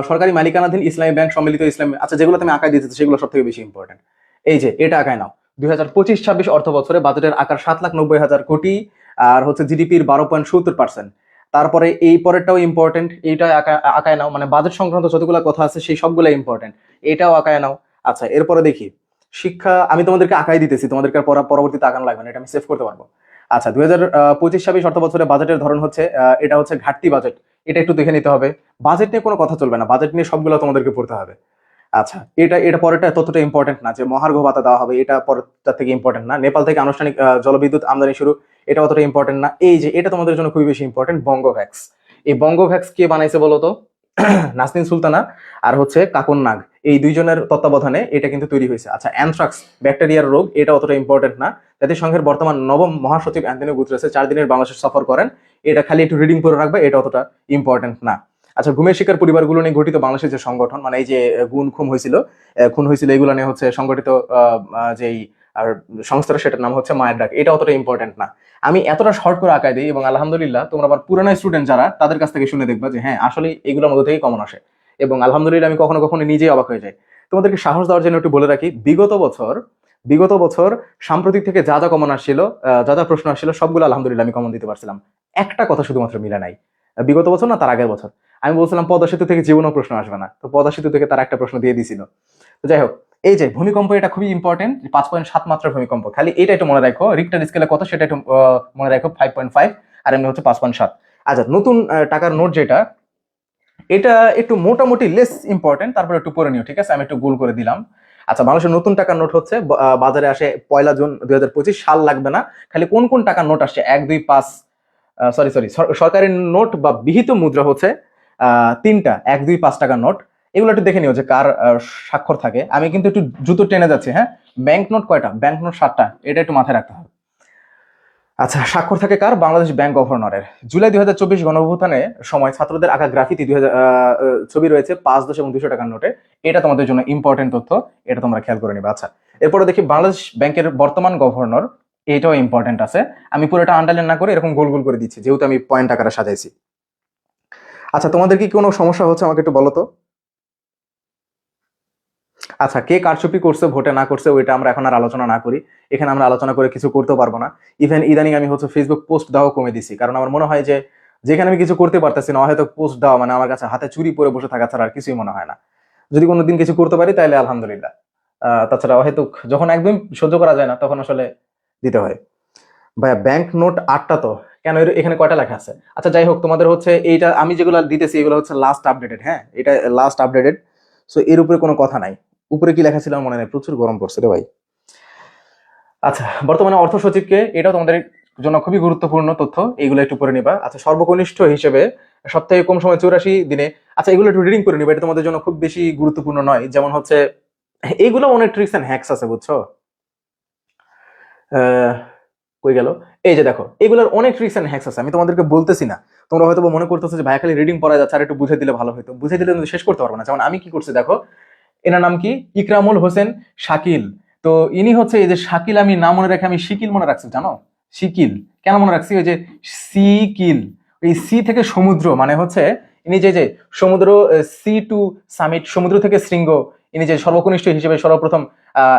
S1: সরকারি মালিকানাধীন ইসলামী ব্যাংক সম্মিলিত ইসলামী। আচ্ছা, যেগুলো তুমি আঁকায় দিতেছো সেগুলো সব থেকে বেশি ইম্পর্টেন্ট। এই যে এটা আঁকায় নাও। 2025-26 অর্থ বছরে বাজেটের আকার 7,90,000 কোটি, আর হচ্ছে জিডিপির 12.70%। তারপরে এই পরেরটাও ইম্পর্টেন্ট, এইটা আঁকায় নাও। মানে বাজেট সংক্রান্ত যতগুলো কথা আছে সেই সবগুলো ইম্পর্টেন্ট, এটাও আঁকায় নাও। আচ্ছা, এরপরে দেখি শিক্ষা। আমি তোমাদেরকে আঁকাই দিতেছি, তোমাদেরকে পরবর্তীতে আঁকানো লাগবে না, এটা আমি সেভ করতে পারবো। আচ্ছা, 2025-26 অর্থ বছরে বাজেটের ধরন হচ্ছে এটা হচ্ছে ঘাটতি বাজেট, এটা একটু দেখে নিতে হবে। বাজেট নিয়ে কোনো কথা চলবে না, বাজেট নিয়ে সবগুলো তোমাদেরকে পড়তে হবে। আচ্ছা, এটা এটা পরেরটা ততটা ইম্পর্টেন্ট না, যে মহার্ঘ ভাতা দেওয়া হবে এটা পরেরটা থেকে ইম্পর্টেন্ট না। নেপাল থেকে আনুষ্ঠানিক জলবিদ্যুৎ আমদানি শুরু, এটা অতটা ইম্পর্টেন্ট না। এই যে এটা তোমাদের জন্য খুবই বেশি ইম্পর্টেন্ট, বঙ্গভ্যাক্স। এই বঙ্গভ্যাক্স কে বানাইছে বলো তো? নাসরিন সুলতানা আর হচ্ছে কাকন নাগ, এই দুইজনের তত্ত্বাবধানে এটা কিন্তু তৈরি হয়েছে। আচ্ছা, অ্যানথ্রাক্স ব্যাকটেরিয়ার রোগ, এটা অতটা ইম্পর্টেন্ট না। জাতিসংঘের বর্তমান নবম মহাসচিব অ্যান্টনিও গুতেরেস 4 দিনের বাংলাদেশ সফর করেন, এটা খালি একটু রিডিং করে রাখবে, এটা অতটা ইম্পর্টেন্ট না। আচ্ছা, ঘুমের শিকার পরিবারগুলো নিয়ে গঠিত বাংলাদেশের যে সংগঠন, মানে এই যে খুন হয়েছিল এগুলো নিয়ে হচ্ছে সংগঠিত যেই আর সংস্থাটা, সেটার নাম হচ্ছে মায়ের ডাক, এটা অতটা ইম্পর্টেন্ট না। আমি এতটা শর্ট করে আঁকাই দিই, এবং আলহামদুলিল্লাহ তোমরা আবার পুরানো স্টুডেন্ট যারা, তাদের কাছ থেকে শুনে দেখবা যে হ্যাঁ আসলে এগুলোর মধ্যে থেকেই কমন আসে। এবং আলহামদুলিল্লাহ আমি কখনো কখনো নিজেই অবাক হয়ে যাই। তোমাদেরকে সাহস দেওয়ার জন্য একটু বলে রাখি, বিগত বছর সাম্প্রতিক থেকে যা যা কমন আসছিল, যা যা প্রশ্ন আসছিল, সবগুলো আলহামদুলিল্লাহ আমি কমন দিতে পারছিলাম। একটা কথা শুধুমাত্র মিলে নাই, বিগত বছর না তার আগের বছর আমি বলছিলাম পদ্মা সেতু থেকে জীবনও প্রশ্ন আসবে না, তো পদ্মা সেতু থেকে তার একটা প্রশ্ন দিয়ে দিছিল। তো যাই হোক, এই যে ভূমিকম্প, এটা খুবই ইম্পর্টেন্ট, 5.7 মাত্রার ভূমিকম্প, খালি এটা একটু মনে রাখো। রিক্টার স্কেলে কত সেটা একটু মনে রাখো, 5.5, আর এমনি হচ্ছে 5.7। আচ্ছা, নতুন টাকার নোট যেটা, এটা একটু মোটামুটি লেস ইম্পর্টেন্ট, তারপর একটু পড়ে নিও, ঠিক আছে? আমি একটু গোল করে দিলাম। আচ্ছা, বাংলাদেশের নতুন টাকার নোট হচ্ছে বাজারে আসে 1 জুন 2025, সাল লাগবে না, খালি কোন কোন টাকার নোট আসছে 1, 2, 5, সরি সরকারি নোট বা বিহিত মুদ্রা হচ্ছে 3টা, 1, 2, 5 টাকার নোট। এগুলো একটু দেখে নিও যে কার স্বাক্ষর থাকে। আমি কিন্তু একটু জুতো টেনে যাচ্ছি, হ্যাঁ। ব্যাংক নোট কয়টা? ব্যাংক নোট 7টা, এটা একটু মাথায় রাখতে হবে। আচ্ছা, স্বাক্ষর থাকে কার? বাংলাদেশ ব্যাংক গভর্নরের। জুলাই 2024 গণঅভ্যুত্থানে সময় ছাত্রদের আঁকা গ্রাফিতি 2000 ছবি রয়েছে 5, 10 এবং 200 টাকার নোটে, এটা তোমাদের জন্য ইম্পর্টেন্ট তথ্য, এটা তোমরা খেয়াল করে নিবে। আচ্ছা, এরপরে দেখি বাংলাদেশ ব্যাংকের বর্তমান গভর্নর, এটাও ইম্পর্টেন্ট আছে। আমি পুরোটা আন্ডারলাইন না করে এরকম গোল গোল করে দিচ্ছি, যেহেতু আমি পয়েন্ট আকারে সাজাইছি। আচ্ছা, তোমাদের কি কোনো সমস্যা হচ্ছে আমাকে একটু বলো তো। আচ্ছা, কে কারচুপি করছে ভোটে না করছে ওইটা আমরা এখন আর আলোচনা না করি, এখানে আমরা আলোচনা করে কিছু করতে পারবো না। ইভেন ইদানিং আমি হচ্ছে ফেসবুক পোস্ট দেওয়া কমে দিছি, কারণ আমার মনে হয় যে যেখানে আমি কিছু করতে পারতেছি না, হয়তো পোস্ট দেওয়া মানে আমার কাছে হাতে চুরি পরে বসে থাকা ছাড়া আর কিছুই মনে হয় না। যদি কোনোদিন কিছু করতে পারি তাহলে আলহামদুলিল্লাহ, তাছাড়া হয়তো যখন একদম সহ্য করা যায় না তখন আসলে দিতে হয়। ভাইয়া, ব্যাংক নোট 8টা, তো কেন এখানে কয়টা লেখা আছে? আচ্ছা যাই হোক, তোমাদের হচ্ছে এইটা আমি যেগুলো দিতেছি এগুলো হচ্ছে লাস্ট আপডেটেড, হ্যাঁ, এটা লাস্ট আপডেটেড। সো এর উপরে কোনো কথা নাই। উপরে কি লেখা ছিল আমার মনে নেই, প্রচুর গরম পড়ছে রে ভাই। আচ্ছা, বর্তমানে অর্থ সচিবকে, এটাও তোমাদের জন্য খুবই গুরুত্বপূর্ণ তথ্য, এইগুলো একটু পড়ে নিবা। আচ্ছা, সর্বকনিষ্ঠ হিসেবে সব থেকে কম সময় 84 দিনে। আচ্ছা, এগুলো একটু রিডিং করে নিবা, এটা তোমাদের জন্য খুব বেশি গুরুত্বপূর্ণ নয়। যেমন হচ্ছে এইগুলো অনেক ট্রিক্স এন্ড হ্যাকস আছে, বুঝছো? আহ, কই গেল? এই যে দেখো, এগুলোর অনেক ট্রিক্স এন্ড হ্যাকস আছে, আমি তোমাদেরকে বলতেছি না। তোমরা হয়তো মনে করতেছো যে ভাই খালি রিডিং পড়া যাচ্ছে, আর একটু বুঝে দিলে ভালো হতো। বুঝে দিলে কিন্তু শেষ করতে পারবো না। যেমন আমি কি করছি দেখো, এনার নাম কি, ইকরামুল হোসেন শাকিল। তো ইনি হচ্ছে, এই যে শাকিল আমি নাম মনে রেখে আমি শিকিল মনে রাখছি, জানো? শিকিল কেন মনে রাখছি? ওই যে সিকিল, ওই সি থেকে সমুদ্র, মানে হচ্ছে ইনি যে সমুদ্র, সি টু সামিট, সমুদ্র থেকে শৃঙ্গ। ইনি যে সর্বকনিষ্ঠ হিসেবে সর্বপ্রথম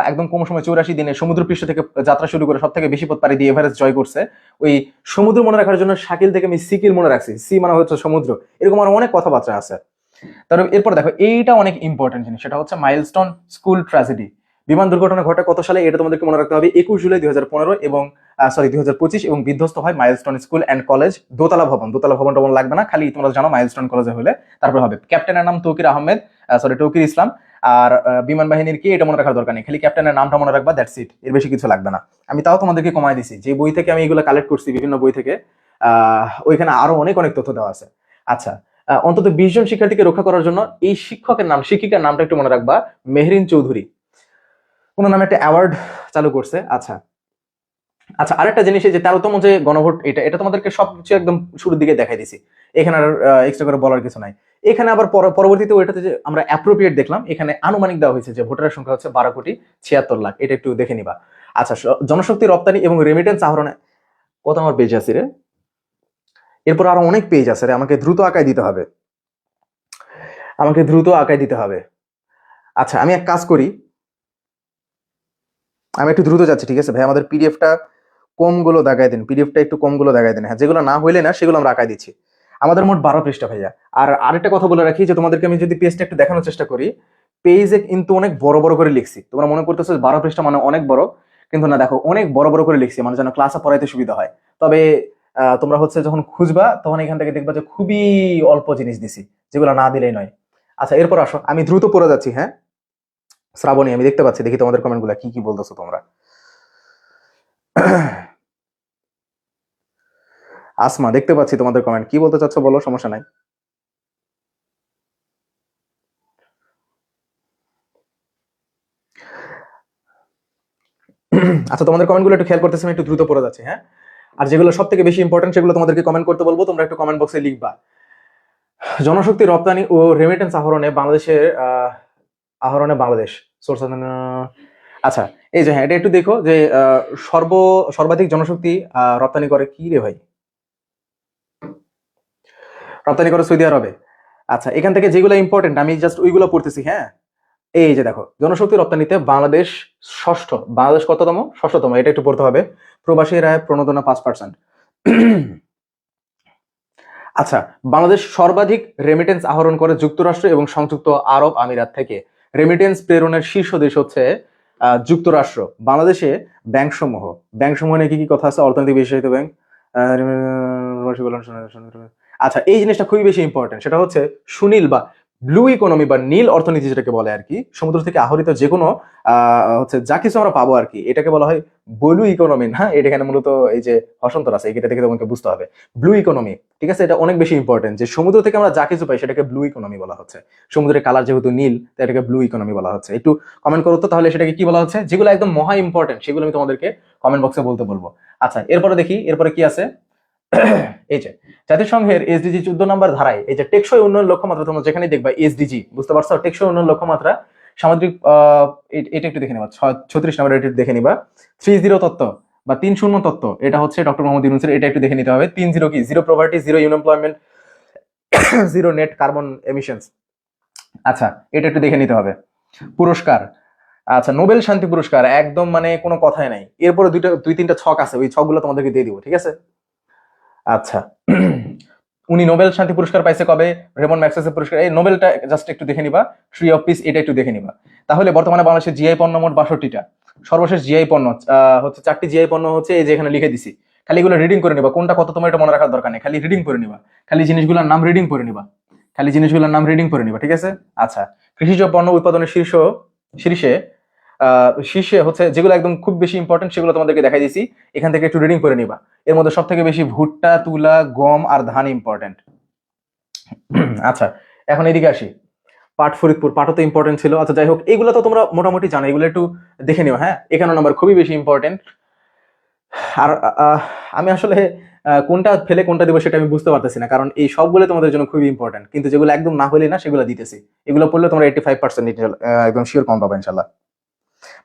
S1: একদম কম সময় 84 দিনে সমুদ্র পৃষ্ঠ থেকে যাত্রা শুরু করে সব থেকে বেশি পথ পাড়ি দিয়ে এভারেস্ট জয় করছে। ওই সমুদ্র মনে রাখার জন্য শাকিল থেকে আমি সিকিল মনে রাখছি। সি মানে হচ্ছে সমুদ্র। এরকম আরো অনেক কথাবার্তা আছে। তারপর এরপর দেখো, এইটা অনেক ইম্পর্টেন্ট জিনিস, সেটা হচ্ছে মাইলস্টোন স্কুল ট্র্যাজেডি। বিমান দুর্ঘটনা ঘটে কত সালে? এটা তোমাদেরকে মনে রাখতে হবে। 21 জুলাই 2015 এবং 2025, এবং বিধ্বস্ত হয় মাইলস্টোন স্কুল অ্যান্ড কলেজ, দোতলা ভবন। দোতলা ভবনটা মনে লাগবে না, খালি তোমরা জানো মাইলস্টোন কলেজে হলে তারপর হবে। ক্যাপ্টেনের নাম তৌকির আহমেদ, তৌকির ইসলাম। আর বিমান বাহিনীর কি, এটা মনে রাখার দরকার নেই, খালি ক্যাপ্টেনের নামটা মনে রাখবা, দ্যাটস ইট, এর বেশি কিছু লাগবে না। আমি তাও তোমাদেরকে কমাই দিছি, যে বই থেকে আমি এগুলো কালেক্ট করছি, বিভিন্ন বই থেকে, ওইখানে আরো অনেক অনেক তথ্য দেওয়া আছে। আচ্ছা, অন্তত 20 জন শিক্ষার্থীকে রক্ষা করার জন্য এই শিক্ষকের নাম, শিক্ষিকার নামটা একটু মনে রাখবা, মেহরিন চৌধুরী। কোন নামে একটা অ্যাওয়ার্ড চালু করছে। আচ্ছা আচ্ছা, আরেকটা জিনিস, এই যে 13তম যে গণভোট, এটা এটা তোমাদেরকে সবকিছু একদম শুরুর দিকে দেখাই দিছি, এখানে আর এক্সট্রা করে বলার কিছু নাই। এখানে আবার পরবর্তীতে ওইটাতে যে আমরা অ্যাপ্রোপ্রিয়েট দেখলাম, এখানে আনুমানিক দেওয়া হয়েছে যে ভোটারের সংখ্যা হচ্ছে 12,76,00,000, এটা একটু দেখে নিবা। আচ্ছা, জনশক্তি রপ্তানি এবং রেমিটেন্স আহরণে কত আমার পেজ আছে রে? এরপর আরো অনেক পেজ আছে রে, আমাকে দ্রুত আঁকায় দিতে হবে, আমাকে দ্রুত আঁকায় দিতে হবে। আচ্ছা, আমি এক কাজ করি, আমি একটু দ্রুত যাচ্ছি, ঠিক আছে ভাই? আমাদের পিডিএফটা কমগুলো দেখাই দিন, পিডিএফটা একটু কমগুলো দেখাই দিন। হ্যাঁ, যেগুলো না হইলে না সেগুলো আমরা আঁকাই দিচ্ছি। আমাদের মোট 12 পৃষ্ঠা ভাইয়া। আর আরেকটা কথা বলে রাখি, যে তোমাদেরকে আমি যদি পেজটা একটু দেখানোর চেষ্টা করি, পেজে কিন্তু অনেক বড় বড় করে লিখছি। তোমরা মনে করতেছো 12 পৃষ্ঠা মানে অনেক বড়, কিন্তু না, দেখো অনেক বড় বড় করে লিখছি, মানে যেন ক্লাসে পড়াইতে সুবিধা হয়। তবে তোমরা হচ্ছে যখন খুঁজবা, তখন এখান থেকে দেখবা যে খুবই অল্প জিনিস দিছি, যেগুলো না দিলেই নয়। আচ্ছা, এরপর আসো, আমি দ্রুত পড়ে যাচ্ছি। হ্যাঁ, শ্রাবণী, আমি দেখতে পাচ্ছি, দেখি তোমাদের কমেন্ট গুলা কি কি বলতেছো তোমরা। আসমা, দেখতে পাচ্ছি তোমাদের কমেন্ট, কি বলতে চাচ্ছ বলো, সমস্যা নাই। আচ্ছা, তোমাদের কমেন্টগুলো একটু খেয়াল করতেছি, আমি একটু দ্রুত পড়ে যাচ্ছি। হ্যাঁ, আর যেগুলো সব থেকে বেশি ইম্পর্টেন্ট সেগুলো তোমাদেরকে কমেন্ট করতে বলবো, তোমরা একটু কমেন্ট বক্সে লিখবা। জনশক্তি রপ্তানি ও রেমিটেন্স আহরণে বাংলাদেশের আহরণে বাংলাদেশ সোর্স। আচ্ছা, এই যে হ্যাঁ, এটা একটু দেখো যে সর্বাধিক জনশক্তি রপ্তানি করে কি রে ভাই, রপ্তানি করে সৌদি আরবে। আচ্ছা, এখান থেকে যেগুলো ইম্পর্টেন্ট আমি জাস্ট ওইগুলো পড়তেছি। হ্যাঁ, এই যে দেখো, জনশক্তি রপ্তানিতে বাংলাদেশ ষষ্ঠ। বাংলাদেশ কততম? ষষ্ঠতম, এটা একটু পড়তে হবে। প্রবাসী আয় প্রণোদনা 5%। আচ্ছা, বাংলাদেশ সর্বাধিক রেমিটেন্স আহরণ করে যুক্তরাষ্ট্র এবং সংযুক্ত আরব আমিরাত থেকে। রেমিটেন্স প্রেরণের শীর্ষ দেশ হচ্ছে যুক্তরাষ্ট্র। বাংলাদেশে ব্যাংক সমূহ নিয়ে কি কি কথা আছে? অর্থনৈতিক বিশেষায়িত ব্যাংক। আচ্ছা, এই জিনিসটা খুবই বেশি ইম্পর্টেন্ট, সেটা হচ্ছে সুনীল বা ব্লু ইকোনমি বা নীল অর্থনীতি যেটাকে বলে আর কি, সমুদ্র থেকে আহরিত যে কোনো হচ্ছে যা কিছু আমরা পাবো আর কি, এটাকে বলা হয় ব্লু ইকোনমি। হ্যাঁ, এটা এখানে মূলত এই যে হসন্তর আছে, এটা থেকে তোমাকে বুঝতে হবে ব্লু ইকোনমি। ঠিক আছে, এটা অনেক বেশি ইম্পর্টেন্ট, যে সমুদ্র থেকে আমরা যা কিছু পাই সেটাকে ব্লু ইকোনমি বলা হচ্ছে। সমুদ্রের কালার যেহেতু নীল, তাই এটাকে ব্লু ইকোনমি বলা হচ্ছে। একটু কমেন্ট করো তো তাহলে সেটাকে কি বলা হচ্ছে। যেগুলো একদম মহা ইম্পর্টেন্ট সেগুলো আমি তোমাদেরকে কমেন্ট বক্সে বলতে বলবো। আচ্ছা, এরপরে দেখি, এরপরে কি আছে। এই যে জাতিসংঘের এসডিজি 14 নম্বর ধারায়, এই যে টেকসই উন্নয়ন লক্ষ্যমাত্রা, তোমরা যেখানে দেখবা এসডিজি, বুঝতে পারছো? টেকসই উন্নয়ন লক্ষ্যমাত্রা সামুদ্রিক, এটা একটু দেখে নিবা, 36 নম্বর, এটা দেখে নিবা। 30 তত্ত্ব বা 30 তত্ত্ব, এটা হচ্ছে ডক্টর মোহাম্মদ ইউনূসের, এটা একটু দেখে নিতে হবে। 30 কি? Zero poverty, zero unemployment, zero net carbon emissions. আচ্ছা, এটা একটু দেখে নিতে হবে। পুরস্কার, আচ্ছা, নোবেল শান্তি পুরস্কার, একদম মানে কোনো কথাই নাই। এরপরে দুই তিনটা ছক আছে, ওই ছকগুলো তোমাদেরকে দিয়ে দিব, ঠিক আছে? আচ্ছা, উনি নোবেল শান্তি পুরস্কার পাইছে কবে? রেমন ম্যাগসেসে পুরস্কার, এই নোবেলটা জাস্ট একটু দেখে নিবা। ট্রি অফ পিস, এটা একটু দেখে নিবা। তাহলে বর্তমানে বাংলাদেশের জিআই পণ্য মোট 62টা। সর্বশেষ জিআই পণ্য হচ্ছে 4টি জিআই পণ্য হচ্ছে এই যে এখানে লিখে দিছি। খালি এগুলো রিডিং করে নিবা, কোনটা কত তোমার এটা মনে রাখার দরকার নেই, খালি রিডিং করে নিবা, খালি জিনিসগুলোর নাম রিডিং করে নিবা, ঠিক আছে? আচ্ছা, কৃষিজ পণ্য উৎপাদনের শীর্ষে শীর্ষে হচ্ছে যেগুলো একদম খুব বেশি ইম্পর্টেন্ট সেগুলো তোমাদেরকে দেখাই দিয়েছি, এখান থেকে একটু রিডিং করে নিবা। এর মধ্যে সব থেকে বেশি ভুট্টা, তুলা, গম আর ধান ইম্পর্টেন্ট। আচ্ছা, এখন এদিকে আসি। পাট ফরিদপুর, পাটও তো ইম্পর্টেন্ট ছিল। আচ্ছা যাই হোক, এগুলো তো তোমরা মোটামুটি জানো, এগুলো একটু দেখে নিও। হ্যাঁ, 51 নম্বর খুবই বেশি ইম্পর্টেন্ট। আর আমি আসলে কোনটা ফেলে কোনটা দিব সেটা আমি বুঝতে পারতেছি না, কারণ এই সবগুলো তোমাদের জন্য খুবই ইম্পর্টেন্ট, কিন্তু যেগুলো একদম না হলে না সেগুলো দিতেছি। এগুলো পড়লে তোমরা 85% একদম শিওর কম পাবে ইনশাল্লাহ।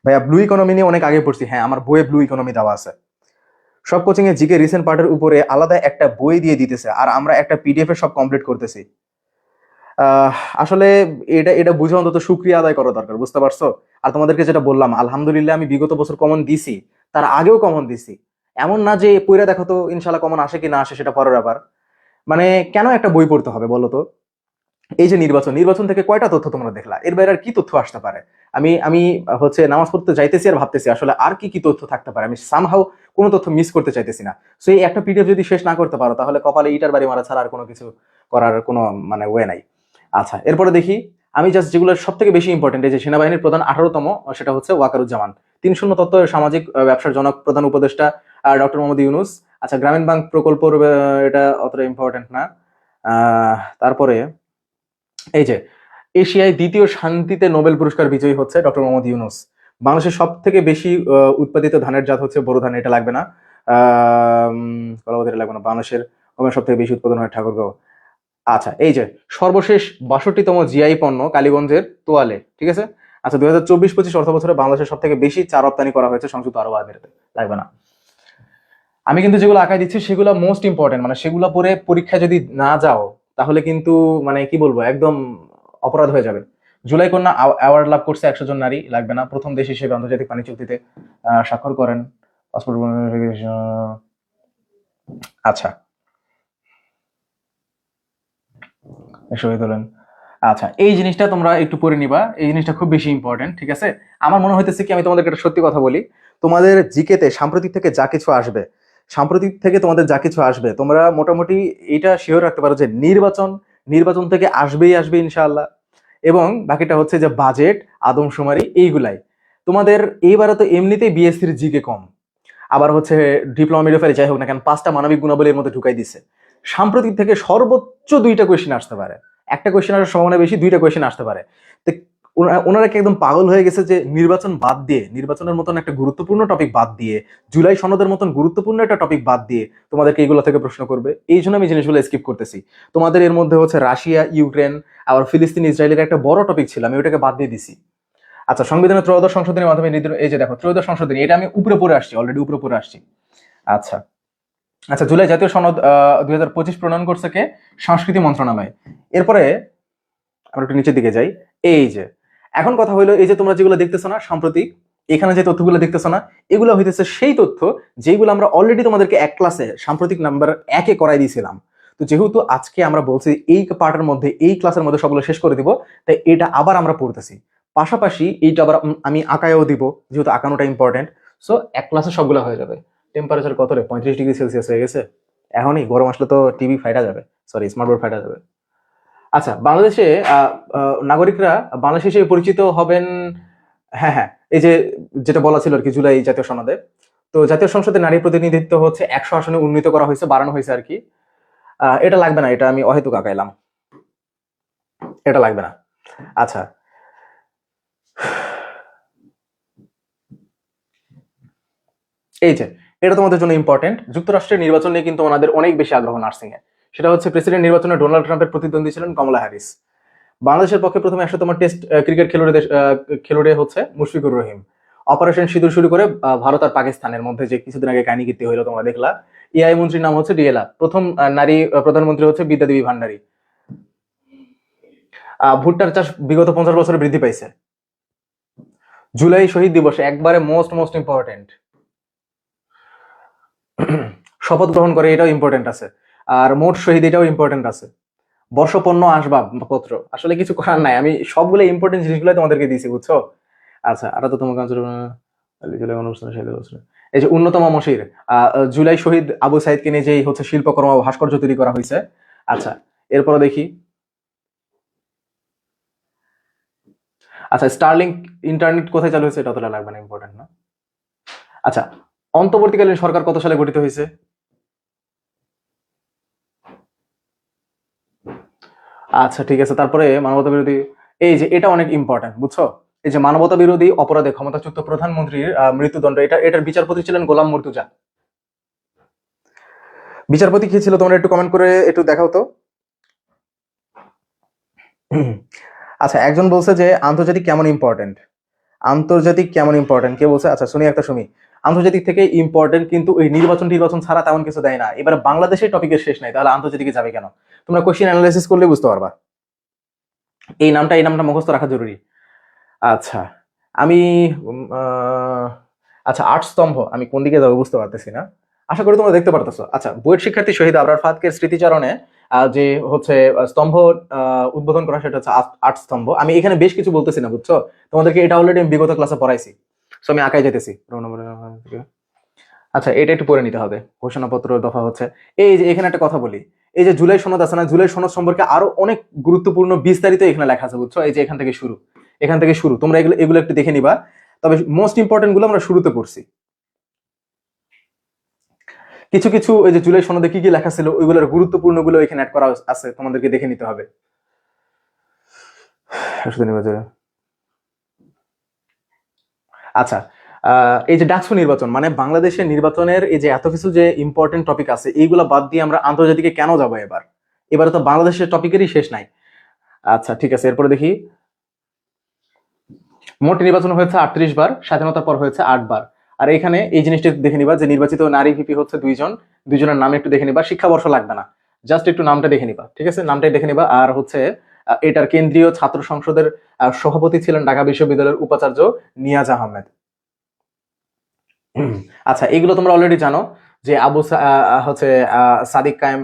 S1: ভাইয়া ব্লু ইকোনমি নিয়ে অনেক আগে পড়ছি, হ্যাঁ আমার বইয়ে ব্লু ইকোনমি দেওয়া আছে। সব কোচিং এ জিকে রিসেন্ট পার্টের উপরে আলাদা একটা বই দিয়ে দিতেছে, আর আমরা একটা পিডিএফ এ সব কমপ্লিট করতেছি। আসলে এটা এটা বুঝে অন্তত শুক্রিয়া আদায় করা দরকার, বুঝতে পারছো? আর তোমাদেরকে যেটা বললাম, আলহামদুলিল্লাহ আমি বিগত বছর কমন দিছি, তার আগেও কমন দিছি। এমন না যে পইরা দেখো তো ইনশাল্লাহ কমন আসে কি না আসে সেটা পরের ব্যাপার। মানে কেন একটা বই পড়তে হবে বলো তো? এই যে নির্বাচন, নির্বাচন থেকে কয়টা তথ্য তোমরা দেখলা, এর বাইরে আর কি তথ্য আসতে পারে? আমি আমি হচ্ছে নামাজ পড়তে যাইতেছি আর ভাবতেছি আসলে আর কি কি তথ্য থাকতে পারে, আমি সামহাও কোনো তথ্য মিস করতে চাইতেছি না। সো এই একটা পিডিএফ যদি শেষ না করতে পারো তাহলে কপালে ইটার বাড়ি মারা ছাড়া আর কোনো কিছু করার কোনো মানে ওয়ে নাই। আচ্ছা, এরপরে দেখি আমি জাস্ট যেগুলো সব থেকে বেশি ইম্পর্টেন্ট, এই যে সেনাবাহিনীর প্রধান 18তম, সেটা হচ্ছে ওয়াকারুজ্জামান। 3 শূন্য তত্ত্ব, সামাজিক ব্যবসার জনক, প্রধান উপদেষ্টা ডক্টর মোহাম্মদ ইউনুস। আচ্ছা, গ্রামীণ ব্যাংক প্রকল্প, এটা অতটা ইম্পর্টেন্ট না। তারপরে এই যে এশিয়ায় দ্বিতীয় শান্তিতে নোবেল পুরস্কার বিজয়ী হচ্ছে ডক্টর মোহাম্মদ ইউনুস। বাংলাদেশের সব থেকে বেশি উৎপাদিত ধানের জাত হচ্ছে বোরো ধান, এটা লাগবে না। কলাবাজারে লাগবে না। বাংলাদেশের সব থেকে বেশি উৎপাদন হয় ঠাকুরগাঁও। আচ্ছা, এই যে সর্বশেষ 62তম জিআই পণ্য কালীগঞ্জের তোয়ালে, ঠিক আছে। আচ্ছা, 2024-25 অর্থ বছরে বাংলাদেশের সব থেকে বেশি চা রপ্তানি করা হয়েছে সংযুক্ত আরব আমিরাতে, লাগবে না। আমি কিন্তু যেগুলো আঁকাই দিচ্ছি সেগুলো মোস্ট ইম্পর্টেন্ট, মানে সেগুলো পরে পরীক্ষায় যদি না যাও তাহলে কিন্তু মানে কি বলবো একদম অপরাধ হয়ে যাবে। জুলাই কন্যা অ্যাওয়ার্ড লাভ করছে 100 জন নারী, লাগবে না। প্রথম দেশ হিসেবে আন্তর্জাতিক পানি চুক্তিতে স্বাক্ষর করেন, পাসপোর্ট। আচ্ছা, শহীদ হলেন। আচ্ছা, এই জিনিসটা তোমরা একটু পড়ে নিবা, এই জিনিসটা খুব বেশি ইম্পর্টেন্ট, ঠিক আছে। আমার মনে হইতেছে কি আমি তোমাদেরকে একটা সত্যি কথা বলি, তোমাদের জিকেতে সাম্প্রতিক থেকে যা কিছু আসবে, সাম্প্রতিক থেকে তোমাদের যা কিছু আসবে তোমরা মোটামুটি এটা শিওর রাখতে পারো যে নির্বাচন, নির্বাচন থেকে আসবেই আসবে ইনশাআল্লাহ। এবং বাকিটা হচ্ছে যে বাজেট, আদমশুমারি, এইগুলাই তোমাদের। এইবারে তো এমনিতেই বিএসসির জিকে কম, আবার হচ্ছে ডিপ্লোমা মিডিয়াফারে যাই হোক না কেন 5টা মানবিক গুণাবলীর মধ্যে ঢুকাই দিছে। সাম্প্রতিক থেকে সর্বোচ্চ 2টা কোয়েশ্চেন আসতে পারে, একটা কোয়েশ্চেন আসার সম্ভাবনা বেশি, 2টা কোয়েশ্চেন আসতে পারে। তো ওনারা কি একদম পাগল হয়ে গেছে যে নির্বাচন বাদ দিয়ে, নির্বাচনের মতন একটা গুরুত্বপূর্ণ টপিক বাদ দিয়ে, জুলাই সনদের মতন গুরুত্বপূর্ণ একটা টপিক বাদ দিয়ে তোমাদেরকে এইগুলো থেকে প্রশ্ন করবে? এই জন্য আমি জিনিসগুলো স্কিপ করতেছি। তোমাদের এর মধ্যে হচ্ছে রাশিয়া, ইউক্রেন, আবার ফিলিস্তিন, ইসরায়েলের একটা বড় টপিক ছিল, আমি ওটাকে বাদ দিয়ে দিছি। আচ্ছা, সংবিধানের ত্রয়োদশ সংশোধনীর মাধ্যমে এই যে দেখো ত্রয়োদশ সংশোধনী, এটা আমি উপরে পড়ে আসছি, অলরেডি উপরে পড়ে আসছি। আচ্ছা আচ্ছা, জুলাই জাতীয় সনদ 2025 প্রণয়ন করছে কে? সংস্কৃতি মন্ত্রণালয়। এরপরে আমরা একটু নিচের দিকে যাই। এই যে এখন কথা হইলো, এই যে তোমরা যেগুলো দেখতেছো না সাম্প্রতিক, এখানে যে তথ্যগুলো দেখতেছো না, এগুলো হইতেছে সেই তথ্য যেগুলো আমরা অলরেডি তোমাদেরকে এক ক্লাসে সাম্প্রতিক নাম্বার 1-এ করাই দিয়েছিলাম। তো যেহেতু আজকে আমরা বলছি এই পার্টের মধ্যে, এই ক্লাসের মধ্যে সবগুলো শেষ করে দিব, তাই এটা আবার আমরা পড়তেছি। পাশাপাশি এইটা আবার আমি আঁকায়ও দিব, যেহেতু আঁকানোটা ইম্পর্টেন্ট। সো এক ক্লাসে সবগুলো হয়ে যাবে। টেম্পারেচার কত রে? 35 ডিগ্রি সেলসিয়াস হয়ে গেছে। এখনই গরম আসলে তো টিভি ফাইটা যাবে, সরি স্মার্টবোর্ড ফাইটা যাবে। আচ্ছা, বাংলাদেশে নাগরিকরা বাংলাদেশ হিসেবে পরিচিত হবেন। হ্যাঁ হ্যাঁ, এই যে যেটা বলা ছিল আর কি জুলাই জাতীয় সনদে, তো জাতীয় সংসদে নারী প্রতিনিধিত্ব হচ্ছে 100 আসনে উন্নীত করা হয়েছে, বাড়ানো হয়েছে আর কি। এটা লাগবে না, এটা আমি অহেতুক আঁকাইলাম, এটা লাগবে না। আচ্ছা, এই যে এটা তোমাদের জন্য ইম্পর্টেন্ট। যুক্তরাষ্ট্রের নির্বাচন নিয়ে কিন্তু ওনাদের অনেক বেশি আগ্রহ নার্সিং এ। সেটা হচ্ছে প্রেসিডেন্ট নির্বাচনে ডোনাল্ড ট্রাম্পের প্রতিদ্বন্দ্বী ছিলেন কমলা হ্যারিস। বাংলাদেশের পক্ষে প্রথম 100তম টেস্ট ক্রিকেট খেলুড়ে হচ্ছে মুশফিকুর রহিম। অপারেশন সিঁদুর শুরু করে ভারত আর পাকিস্তানের মধ্যে যে কিছুদিন আগে কাহিনী কীর্তি হইলো তোমরা দেখলা। এআই মন্ত্রীর নাম হচ্ছে ডিএলা। প্রথম নারী প্রধানমন্ত্রী হচ্ছে বিদ্যাদেবী ভান্ডারী। ভুট্টার চাষ বিগত 50 বছরে বৃদ্ধি পাইছে। জুলাই শহীদ দিবসে একবারে মোস্ট মোস্ট ইম্পর্টেন্ট শপথ গ্রহণ করে, এটাও ইম্পর্টেন্ট আছে। আর মোট শহীদ, এটাও ইম্পর্টেন্ট আছে। বর্ষপণ্য আসবাবপত্র, আসলে কিছু করার নাই, আমি সবগুলো ইম্পর্টেন্ট জিনিসগুলো তোমাদেরকে দিয়েছি, বুঝছো? আচ্ছা, আর তো তোমাকে এই যে অন্যতম মশির জুলাই শহীদ আবু সাইদকে নিয়ে যে হচ্ছে শিল্পকর্ম ভাস্কর্য তৈরি করা হয়েছে। আচ্ছা, এরপরে দেখি। আচ্ছা, স্টারলিংক ইন্টারনেট কোথায় চালু হয়েছে এটা অতটা লাগবে না, ইম্পর্টেন্ট না। আচ্ছা, অন্তর্বর্তীকালীন সরকার কত সালে গঠিত হয়েছে? আচ্ছা ঠিক আছে, তারপরে মানবতা বিরোধী, এই যে এটা অনেক ইম্পর্টেন্ট, বুঝছো? এই যে মানবতা বিরোধী অপরাধে ক্ষমতাচ্যুত প্রধানমন্ত্রীর মৃত্যুদণ্ড, এটার বিচারপতি ছিলেন গোলাম মুর্তুজা। বিচারপতি কি ছিল তোমরা একটু কমেন্ট করে একটু দেখাও তো। আচ্ছা, একজন বলছে যে আন্তর্জাতিক কেমন ইম্পর্টেন্ট, আন্তর্জাতিক কেমন ইম্পর্টেন্ট কে বলছে? আচ্ছা শুনি একটা, শুনি। আন্তর্জাতিক থেকে ইম্পর্টেন্ট কিন্তু ওই নির্বাচন টির্বাচন ছাড়া তেমন কিছু দেয় না। এবার বাংলাদেশের টপিকের শেষ নাই, তাহলে আন্তর্জাতিকে যাবে কেন? তোমরা কোশ্চেন অ্যানালাইসিস করলে বুঝতে পারবা। এই নামটা মুখস্থ রাখা জরুরি। আচ্ছা, আমি আচ্ছা, আট স্তম্ভ, আমি কোন দিকে যাবো বুঝতে পারতেছি না, আশা করি তোমরা দেখতে পারতেছো। আচ্ছা, বুয়েট শিক্ষার্থী শহীদ আবরার ফাতকের স্মৃতিচারণে যে হচ্ছে স্তম্ভ উদ্বোধন করা, সেটা হচ্ছে আট স্তম্ভ। আমি এখানে বেশ কিছু বলতেছি না, বুঝছো? তোমাদেরকে এটা অলরেডি আমি বিগত ক্লাসে পড়াইছি, সো আমি আঁকাই যেতেছি। আচ্ছা, এটা একটু পড়ে নিতে হবে। ঘোষণাপত্র দফা হচ্ছে, এই যে এখানে একটা কথা বলি, এই যে জুলাই সনদ আছে না, জুলাই সনদ সম্পর্কে আরো অনেক গুরুত্বপূর্ণ বিস্তারিত এখানে লেখা আছে, বুঝছো? এই যে এখান থেকে শুরু তোমরা এগুলো এগুলো একটু দেখে নিবা। তবে মোস্ট ইম্পর্টেন্ট গুলো আমরা শুরুতে পড়ছি। কিছু কিছু ওই যে জুলাই সনদে কি কি লেখা ছিল ওইগুলোর গুরুত্বপূর্ণ গুলো এখানে অ্যাড করা আছে, তোমাদেরকে দেখে নিতে হবে। আচ্ছা, এই যে ডাকসু নির্বাচন, মানে বাংলাদেশের নির্বাচনের এই যে এত কিছু যে ইম্পর্টেন্ট টপিক আছে, এইগুলো বাদ দিয়ে আমরা আন্তর্জাতিকে কেন যাবো এবারে তো বাংলাদেশের টপিকেরই শেষ নাই। আচ্ছা ঠিক আছে, এরপরে দেখি। মোট নির্বাচন হয়েছে 38 বার, স্বাধীনতার পর হয়েছে 8 বার। আর এখানে এই জিনিসটা দেখে নিবা যে নির্বাচিত নারী ভিপি হচ্ছে দুইজনের নাম একটু দেখে নিবা। শিক্ষাবর্ষ লাগবে না, জাস্ট একটু নামটা দেখে নিবা, ঠিক আছে? নামটাই দেখে নিবা। আর হচ্ছে এটার কেন্দ্রীয় ছাত্র সংসদের সভাপতি ছিলেন ঢাকা বিশ্ববিদ্যালয়ের উপাচার্য নিয়াজ আহমেদ। আচ্ছা, এগুলো তোমরা অলরেডি জানো যে হচ্ছে সাদিক কায়েম,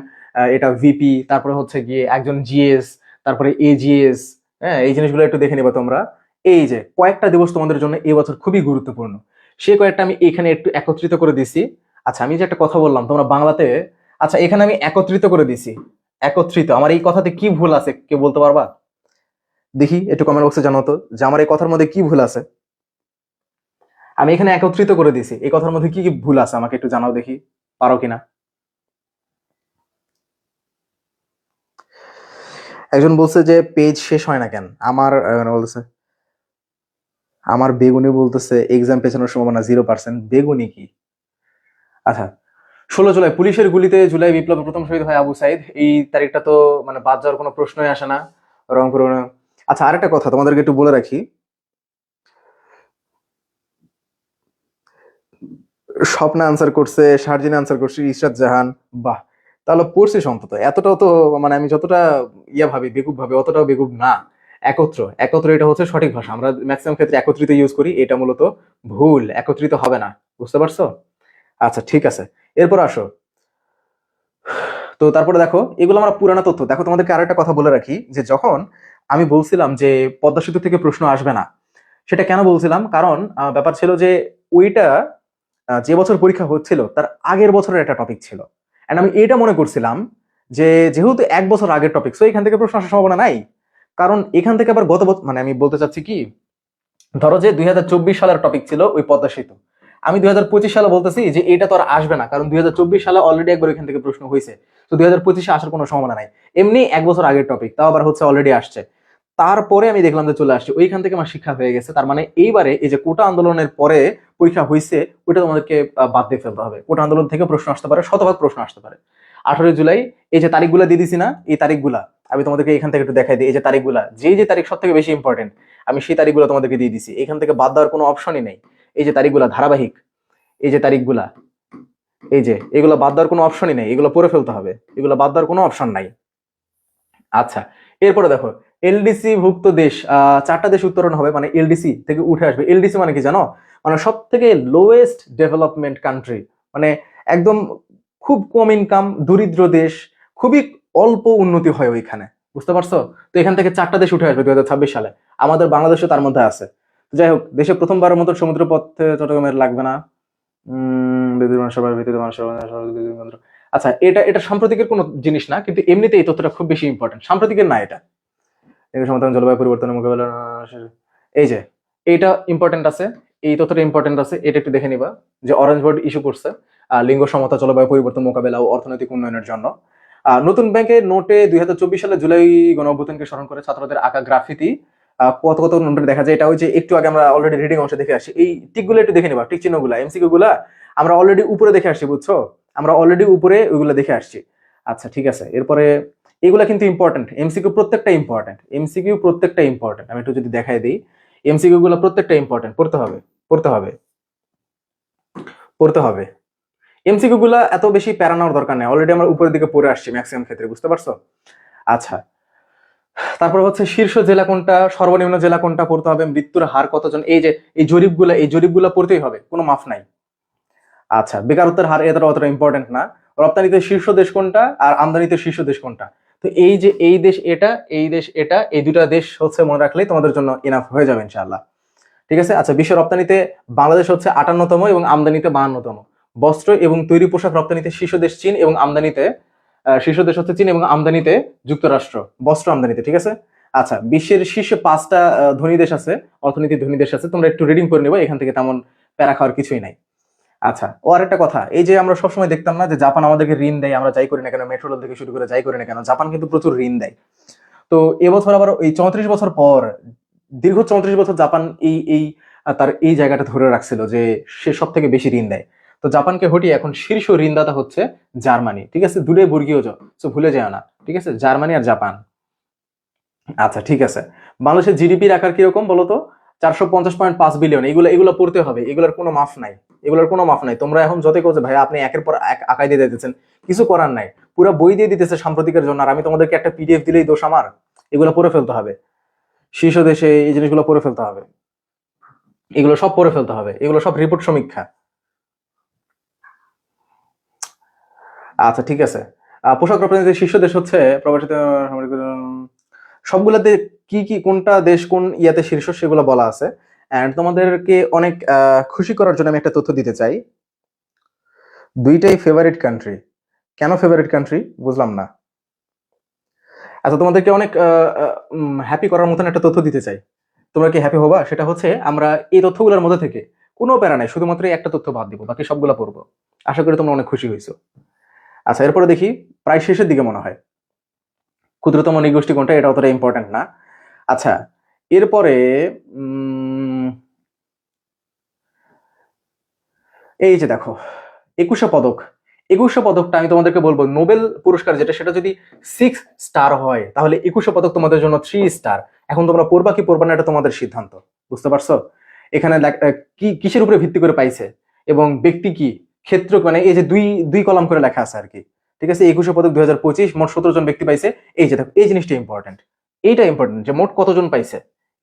S1: এটা ভিপি, তারপরে হচ্ছে গিয়ে একজন জিএস, তারপরে এজিএস। হ্যাঁ, এই জিনিসগুলো একটু দেখে নিবা তোমরা। এই যে কয়েকটা দিবস তোমাদের জন্য এই বছর খুবই গুরুত্বপূর্ণ, সে কয়েকটা আমি এখানে একটু একত্রিত করে দিছি। আচ্ছা, আমি যে একটা কথা বললাম তোমরা বাংলাতে, আচ্ছা এখানে আমি একত্রিত করে দিছি। একত্রিত, আমার এই কথাতে কি ভুল আছে কেউ বলতে পারবা? দেখি একটু কমেন্ট বক্সে জানাও তো যে আমার এই কথার মধ্যে কি ভুল আছে। আমি এখানে একত্রিত করে দিছি, এই কথার মধ্যে কি কি ভুল আছে আমাকে একটু জানাও দেখি, পারো কিনা। একজন বলছে যে পেজ শেষ হয় না কেন, বলতেছে আমার বেগুনি, বলতেছে এক্সাম পেছানোর সম্ভাবনা 0%। বেগুনি কি? আচ্ছা, 16 জুলাই পুলিশের গুলিতে জুলাই বিপ্লবে প্রথম শহীদ হয় আবু সাইদ, এই তারিখটা তো মানে বাদ যাওয়ার কোনো প্রশ্নই আসে না। রংপুর। আচ্ছা, আরেকটা কথা তোমাদেরকে একটু বলে রাখি, স্বপ্না আনসার করছে, শারজিনা আনসার করছে, ইশরাত জাহান। বাহ, তাহলে পড়ছিস অন্তত। এতটাও তো মানে আমি যতটা ভাবি বেকুব ভাবে, অতটাও বেকুব না। একত্র এটা হচ্ছে সঠিক ভাষা, আমরা ম্যাক্সিমাম ক্ষেত্রে একত্রিত ইউজ করি, এটা মূলত ভুল, একত্রিত হবে না, বুঝতে পারছো? আচ্ছা ঠিক আছে, এরপর আসো। তো তারপরে দেখো, এগুলো আমরা পুরানো তথ্য। দেখো, তোমাদেরকে আরেকটা কথা বলে রাখি, যে যখন আমি বলছিলাম যে পদ্মা সেতু থেকে প্রশ্ন আসবে না, সেটা কেন বলছিলাম? কারণ ব্যাপার ছিল যে ওইটা যে বছর পরীক্ষা হচ্ছিল তার আগের বছরের একটা টপিক ছিল। এন্ড আমি এটা মনে করছিলাম যে যেহেতু 1 বছর আগের টপিক, সো এখান থেকে প্রশ্ন আসার সম্ভাবনা নাই। কারণ এখান থেকে আবার গত বছর, মানে আমি বলতে চাচ্ছি কি, ধরো যে 2024 সালের টপিক ছিল ওই পদ্মা সেতু, আমি 2025 সালে বলতেছি যে এটা তো আর আসবে না, কারণ 2024 সালে অলরেডি একবার এখান থেকে প্রশ্ন হয়েছে, তো 2025-এ আসার কোনো সম্ভাবনা নাই। এমনি 1 বছর আগের টপিক, তাও আবার হচ্ছে অলরেডি আসছে। তারপরে আমি দেখলাম যে চলে আসছে, ওইখান থেকে আমার শিক্ষা হয়ে গেছে। তার মানে এইবারে এই যে কোটা আন্দোলনের পরে পরীক্ষা হয়েছে, ওইটা তোমাদেরকে বাদ দিয়ে ফেলতে হবে। কোটা আন্দোলন থেকে প্রশ্ন আসতে পারে, শতভাগ প্রশ্ন আসতে পারে। 18 জুলাই, এই যে তারিখগুলা দিয়ে দিছি না, এই তারিখগুলা আমি তোমাদেরকে এখান থেকে একটু দেখাই দিই। এই যে তারিখগুলা, যে তারিখ সব থেকে বেশি ইম্পর্টেন্ট, আমি সেই তারিখগুলো তোমাদেরকে দিয়ে দিছি। এখান থেকে বাদ দেওয়ার কোনো অপশনই নেই। এই যে তারিখগুলা ধারাবাহিক, এই যে তারিখগুলা, এই যে এগুলো বাদ দেওয়ার কোনো অপশনই নেই, এগুলো পড়ে ফেলতে হবে, এগুলো বাদ দেওয়ার কোনো অপশন নাই। আচ্ছা, এরপরে দেখো, এলডিসি ভুক্ত দেশ, 4টা দেশ উত্তরণ হবে, মানে এলডিসি থেকে উঠে আসবে। এলডিসি মানে কি জানো? মানে সব থেকে লোয়েস্ট ডেভেলপমেন্ট কান্ট্রি, মানে একদম খুব কম ইনকাম, দরিদ্র দেশ, খুবই অল্প উন্নতি হয় ওইখানে, বুঝতে পারছো? তো এখান থেকে 4টা দেশ উঠে আসবে 2026 সালে, আমাদের বাংলাদেশও তার মধ্যে আছে। তো যাই হোক, দেশে প্রথমবারের মতো সমুদ্র পথে চট্টগ্রামের লাগবে না। আচ্ছা, এটা সাম্প্রতিকের কোনো জিনিস না, কিন্তু এমনিতে এই তথ্যটা খুব বেশি ইম্পর্টেন্ট, সাম্প্রতিকের না এটা। জলবায়ু পরিবর্তনের মোকাবেলা, এই যে এইটা ইম্পর্টেন্ট আছে, এই তথ্যটা ইম্পর্টেন্ট আছে, এটা একটু দেখে নিবা যে অরেঞ্জ বোর্ড ইস্যু করছে লিঙ্গ সমতা, জলবায়ু পরিবর্তন মোকাবেলা ও অর্থনৈতিক উন্নয়নের জন্য। নতুন ব্যাংকের নোটে 2024 সালে জুলাই গণঅভ্যুত্থানকে স্মরণ করে ছাত্রদের আঁকা গ্রাফিতি কত কত নোটে দেখা যায়। এটা ওই যে একটু আগে আমরা অলরেডি রিডিং অংশে দেখে আসছি। এই টিকগুলো একটু দেখে নিবা, টিক চিহ্নগুলা, এমসিকিউ গুলা আমরা অলরেডি উপরে দেখে আসছি, বুঝছো? আমরা অলরেডি উপরে ওইগুলো দেখে আসছি। আচ্ছা ঠিক আছে, এরপরে এগুলা কিন্তু ইম্পর্টেন্ট, এমসিকিউ প্রত্যেকটা ইম্পর্টেন্ট, এমসিকিউ প্রত্যেকটা ইম্পর্টেন্ট। আমি একটু যদি দেখাই দিই, এমসিকিউ গুলো প্রত্যেকটা ইম্পর্টেন্ট, পড়তে হবে পড়তে হবে পড়তে হবে। এমসিকিউ গুলা এত বেশি প্যারা নেওয়ার দরকার নেই, অলরেডি আমরা উপরের দিকে পড়ে আসছি ম্যাক্সিমাম ক্ষেত্রে, বুঝতে পারছো? আচ্ছা, তারপর হচ্ছে শীর্ষ জেলা কোনটা, সর্বনিম্ন জেলা কোনটা পড়তে হবে, মৃত্যুর হার কতজন, এই যে এই জরিপগুলা পড়তেই হবে, কোনো মাফ নাই। আচ্ছা, বেকারত্বের হার এটা অতটা ইম্পর্টেন্ট না। রপ্তানিতে শীর্ষ দেশ কোনটা আর আমদানিতে শীর্ষ দেশ কোনটা, তো এই যে এই দেশ এটা, এই দেশ এটা, এই দুটা দেশ হচ্ছে মনে রাখলেই তোমাদের জন্য ইনাফ হয়ে যাবে ইনশাআল্লাহ। ঠিক আছে। আচ্ছা, বিশ্ব রপ্তানিতে বাংলাদেশ হচ্ছে 58তম এবং আমদানিতে 52তম। বস্ত্র এবং তৈরি পোশাক রপ্তানিতে শীর্ষ দেশ চীন এবং আমদানিতে শীর্ষ দেশ হচ্ছে চীন এবং আমদানিতে যুক্তরাষ্ট্র, বস্ত্র আমদানিতে। ঠিক আছে। আচ্ছা, বিশ্বের শীর্ষে 5টা ধনী দেশ আছে, অর্থনীতি ধনী দেশ আছে, তোমরা একটু রিডিং করে নেবে, এখান থেকে তেমন প্যারা খাওয়ার কিছুই নাই। আচ্ছা, ও আরেকটা কথা, এই যে আমরা সবসময় দেখতাম না যে জাপান আমাদেরকে ঋণ দেয়, আমরা যাই করি না কেন, মেট্রো রেল থেকে শুরু করে যাই করি না কেন, জাপান কিন্তু প্রচুর ঋণ দেয়। তো এবছর আবার এই 34 বছর পর, দীর্ঘ 34 বছর জাপান এই এই তার এই জায়গাটা ধরে রাখছিল যে সে সব থেকে বেশি ঋণ দেয়। তো জাপানকে হটিয়ে এখন শীর্ষ ঋণদাতা হচ্ছে জার্মানি। ঠিক আছে, দূরে বর্গীয় জ, তো ভুলে যায় না। ঠিক আছে, জার্মানি আর জাপান। আচ্ছা ঠিক আছে, বাংলাদেশের জিডিপির আকার কিরকম বলতো? 450.5 বিলিয়ন। এগুলো এগুলো পড়তে হবে, এগুলোর কোনো মাফ নাই, এগুলোর কোনো মাফ নাই। তোমরা এখন যতই করছো ভাই, আপনি একের পর এক আঁকাই দিয়ে দিতেছেন, কিছু করার নাই, পুরো বই দিয়ে দিতেছে সাম্প্রতিকের জন্য, আর আমি তোমাদেরকে একটা পিডিএফ দিলেই দোষ আমার? এগুলো পড়ে ফেলতে হবে, শীর্ষ দেশে এই জিনিসগুলো পড়ে ফেলতে হবে, এগুলো সব পড়ে ফেলতে হবে, এগুলো সব রিপোর্ট সমীক্ষা। আচ্ছা ঠিক আছে, পোশাক রপ্তানিতে শীর্ষ দেশ হচ্ছে প্রবাসিত সামরিক, সবগুলাতে কি কি কোনটা দেশ কোন ইয়াতে শীর্ষ সেগুলো বলা আছে। এন্ড তোমাদেরকে অনেক খুশি করার জন্য আমি একটা তথ্য দিতে চাই, দুইটাই ফেভারিট কান্ট্রি। কেন ফেভারিট কান্ট্রি বুঝলাম না। আচ্ছা, তোমাদেরকে অনেক হ্যাপি করার মতন একটা তথ্য দিতে চাই, তোমরা কি হ্যাপি হবা? সেটা হচ্ছে আমরা এই তথ্যগুলোর মধ্যে থেকে কোনো প্যারা নাই, শুধুমাত্র এই একটা তথ্য বাদ দিব, বাকি সবগুলো পড়বো। আশা করি তোমরা অনেক খুশি হয়েছো। আচ্ছা, এরপরে দেখি, প্রায় শেষের দিকে মনে হয়, ক্ষুদ্রতম নৃগোষ্ঠী কোনটা, এটা অতটা ইম্পর্টেন্ট না। আচ্ছা, এরপরে এই যে দেখো 2100 পদক, 2100 পদকটা আমি তোমাদেরকে বলবো নোবেল পুরস্কার যেটা, সেটা যদি 6 স্টার হয় তাহলে 2100 পদক তোমাদের জন্য 3 স্টার। এখন তোমরা পড়বা কি পড়বা না এটা তোমাদের সিদ্ধান্ত, বুঝতে পারছো? এখানে কি কিসের উপরে ভিত্তি করে পাইছে এবং ব্যক্তি কি, ক্ষেত্র মানে এই যে দুই দুই কলাম করে লেখা আছে আর কি। ঠিক আছে, 2100 পদক 2025, মোট 17 জন ব্যক্তি পাইছে। এই যে দেখো, এই জিনিসটা ইম্পর্টেন্ট, এইটা ইম্পর্টেন্ট যে মোট কতজন পাইছে,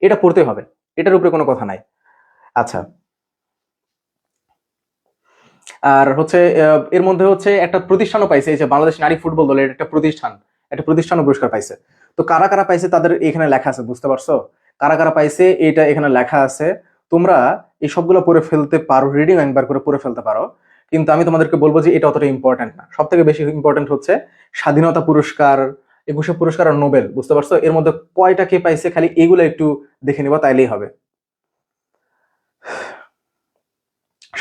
S1: এটা পড়তে হবে, এটার উপরে কোনো কথা নাই। আচ্ছা, আর হচ্ছে এর মধ্যে হচ্ছে একটা প্রতিষ্ঠানও পাইছে, এই যে বাংলাদেশ নারী ফুটবল দল, এটা একটা প্রতিষ্ঠান, একটা প্রতিষ্ঠানও পুরস্কার পাইছে। তো কারা কারা পাইছে তাদের এখানে লেখা আছে, বুঝতে পারছো? কারা কারা পাইছে এটা এখানে লেখা আছে। তোমরা এই সবগুলো পড়ে ফেলতে পারো, রিডিং একবার করে পড়ে ফেলতে পারো, কিন্তু আমি তোমাদেরকে বলবো যে এটা অতটা ইম্পর্টেন্ট না। সব থেকে বেশি ইম্পর্টেন্ট হচ্ছে স্বাধীনতা পুরস্কার, 2100 পুরস্কার আর নোবেল, বুঝতে পারছো? এর মধ্যে কয়টা কে পাইছে খালি এগুলো একটু দেখে নিবা, তাইলেই হবে।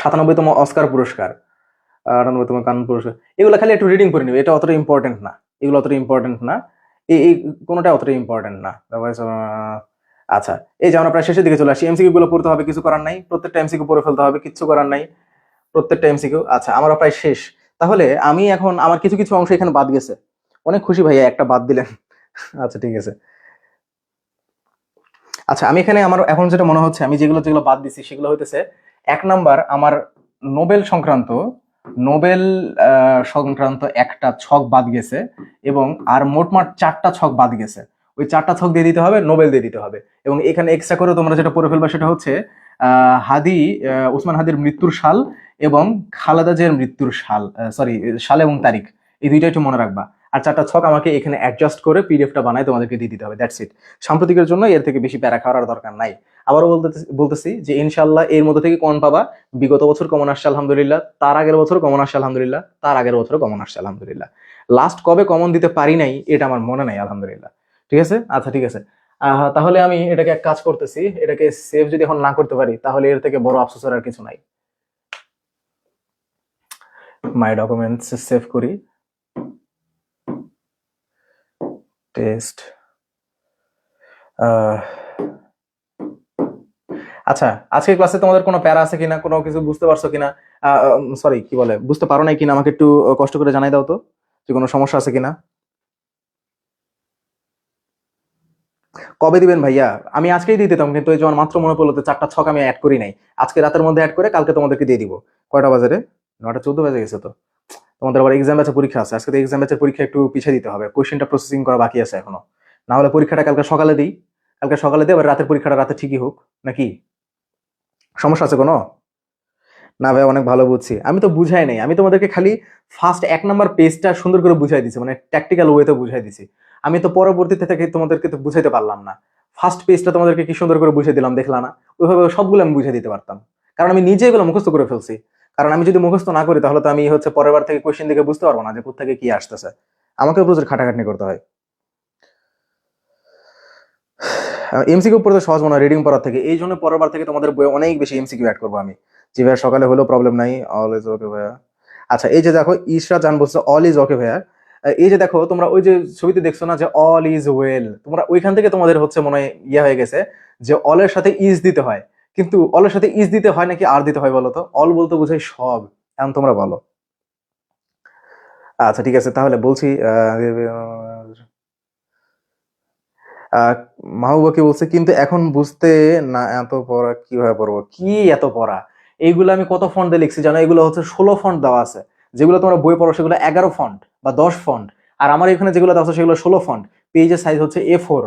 S1: 97তম অস্কার পুরস্কার, 98তম কান পুরস্কার, এগুলো খালি একটু রিডিং করে নিবে, এটা অতটা ইম্পর্টেন্ট না, এগুলো অতটা ইম্পর্টেন্ট না, এই কোনোটা অতটা ইম্পর্টেন্ট না। আচ্ছা, এই যে আমরা প্রায় শেষের দিকে চলে আসি, এমসিকিউ গুলো পড়তে হবে, কিছু করার নাই, প্রত্যেকটা এমসিকিউ পড়ে ফেলতে হবে, কিছু করার নাই, প্রত্যেকটা এমসিকিউ। আচ্ছা, আমরা প্রায় শেষ। তাহলে আমি এখন আমার কিছু কিছু অংশ এখানে বাদ গেছে, অনেক খুশি ভাইয়া একটা বাদ দিলেন। আচ্ছা ঠিক আছে। আচ্ছা, আমি এখানে আমার এখন যেটা মনে হচ্ছে, আমি যেগুলো যেগুলো বাদ দিছি সেগুলো হইতেছে, 1 নাম্বার আমার নোবেল সংক্রান্ত, নোবেল সংক্রান্ত একটা ছক বাদ গেছে, এবং আর মোটমাট 4টা ছক বাদ গেছে। ওই 4টা ছক দিয়ে দিতে হবে, নোবেল দিয়ে দিতে হবে। এবং এখানে এক্সট্রা করে তোমরা যেটা পড়ে ফেলবা সেটা হচ্ছে ওসমান হাদির মৃত্যুর সাল এবং খালেদা জিয়ার মৃত্যুর সাল, সরি সাল এবং তারিখ, এই দুইটা একটু মনে রাখবা। আর 4টা ছক আমাকে এখানে অ্যাডজাস্ট করে পিডিএফটা বানায় তোমাদেরকে দিয়ে দিতে হবে, দ্যাটস ইট। সাম্প্রতিকের জন্য এর থেকে বেশি প্যারা খাওয়ার দরকার নাই। আবারও বলতেছি যে ইনশাল্লাহ এর মধ্যে থেকে কমন পাবা। বিগত বছর কমন আসছে আলহামদুলিল্লাহ, তার আগের বছর কমন আসছে আলহামদুলিল্লাহ, তার আগের বছর কমন আসছে আলহামদুলিল্লাহ। লাস্ট কবে কমন দিতে পারি নাই এটা আমার মনে নাই আলহামদুলিল্লাহ। ঠিক আছে, আচ্ছা ঠিক আছে। তাহলে আমি এটাকে এক কাজ করতেছি, এটাকে সেভ যদি এখন না করতে পারি তাহলে এর থেকে বড় আফসোসের আর কিছু নাই। মাই ডকুমেন্টস সেভ করি, টেস্ট। আচ্ছা, আজকে ক্লাসে তোমাদের কোনো প্যারা আছে কিনা, কোনো কিছু বুঝতে পারছো কিনা, সরি কি বলে, বুঝতে পারো নাই কিনা আমাকে একটু কষ্ট করে জানাই দাও তো, যে কোনো সমস্যা আছে কিনা। কবে দিবেন ভাইয়া? আমি আজকেই দিয়ে দিতাম, কিন্তু এই যে আমার মাত্র মনে পড়লো তো 4টা ছক আমি অ্যাড করি নাই। আজকে রাতের মধ্যে অ্যাড করে কালকে তোমাদেরকে দিয়ে দিব। কয়টা বাজে রে? 9টা 14 বাজে গেছে তো। তোমাদের আবার এক্সাম ব্যাচের পরীক্ষা আছে, আজকে তো এক্সাম ব্যাচের পরীক্ষা একটু পিছিয়ে দিতে হবে, কোশ্চেনটা প্রসেসিং করা বাকি আছে এখনো। না হলে পরীক্ষাটা কালকে সকালে দিই, কালকে সকালে দিই, আবার রাতের পরীক্ষাটা রাতে ঠিকই হোক নাকি? সমস্যা আছে কোনো? না ভাই, অনেক ভালো বুঝছি, আমি তো বুঝাই নাই, আমি তোমাদেরকে খালি ফার্স্ট 1 নাম্বার পেজটা সুন্দর করে বুঝাই দিছি, মানে ট্যাকটিক্যাল ওয়েতে বুঝাই দিছি। আমি তো পরবর্তীতে থেকে তোমাদেরকে তো বুঝাইতে পারলাম না। ফার্স্ট পেজটা তোমাদেরকে কি সুন্দর করে বুঝিয়ে দিলাম, দেখলা না? ওইভাবে সবগুলো আমি বুঝিয়ে দিতে পারতাম, কারণ আমি নিজে এগুলো মুখস্থ করে ফেলছি। কারণ আমি যদি মুখস্থ না করি তাহলে তো আমি পরের বার থেকে কোশ্চেন দিকে বুঝতে পারবো না যে কোথা থেকে কি আসতেছে। আমাকে প্রচুর খাটাখাটনি করতে হয়। এমসিকিউ পড়তে সহজ মনে হয় রিডিং পড়ার থেকে, এই জন্য পরের বার থেকে তোমাদের বইয়ে অনেক বেশি এমসিকিউ অ্যাড করবো আমি। জি ভাইয়া, সকালে হলেও প্রবলেম নাই, অল ইজ ওকে ভাইয়া। আচ্ছা, এই যে দেখো ইশরা জান বলছে অল ইজ ওকে ভাইয়া। এই যে দেখো তোমরা ওই যে ছবিতে দেখছো না যে অল ইজ ওয়েল, তোমরা ওইখান থেকে তোমাদের মনে হয় ইয়ে হয়ে গেছে যে অলের সাথে ইজ দিতে হয়, কিন্তু অলের সাথে ইজ দিতে হয় নাকি আর দিতে হয় বলো তো? অল বলতে বোঝায় সব, এখন তোমরা বলো। আচ্ছা ঠিক আছে, তাহলে বলছি আহ মাহবুবা কি বলছে, কিন্তু এখন বুঝতে না, এত পড়া কিভাবে পড়বো? কি এত পড়া? এইগুলো আমি কত ফন্ট দিয়ে লিখছি জানো? এগুলো 16 ফন্ট দেওয়া আছে। যেগুলো তোমরা বই পড়ো সেগুলো 11 ফন্ট বা 10 ফন্ট, আর আমার এখানে যেগুলো দেওয়া আছে সেগুলো 16 ফন্ট। পেজের সাইজ হচ্ছে A4।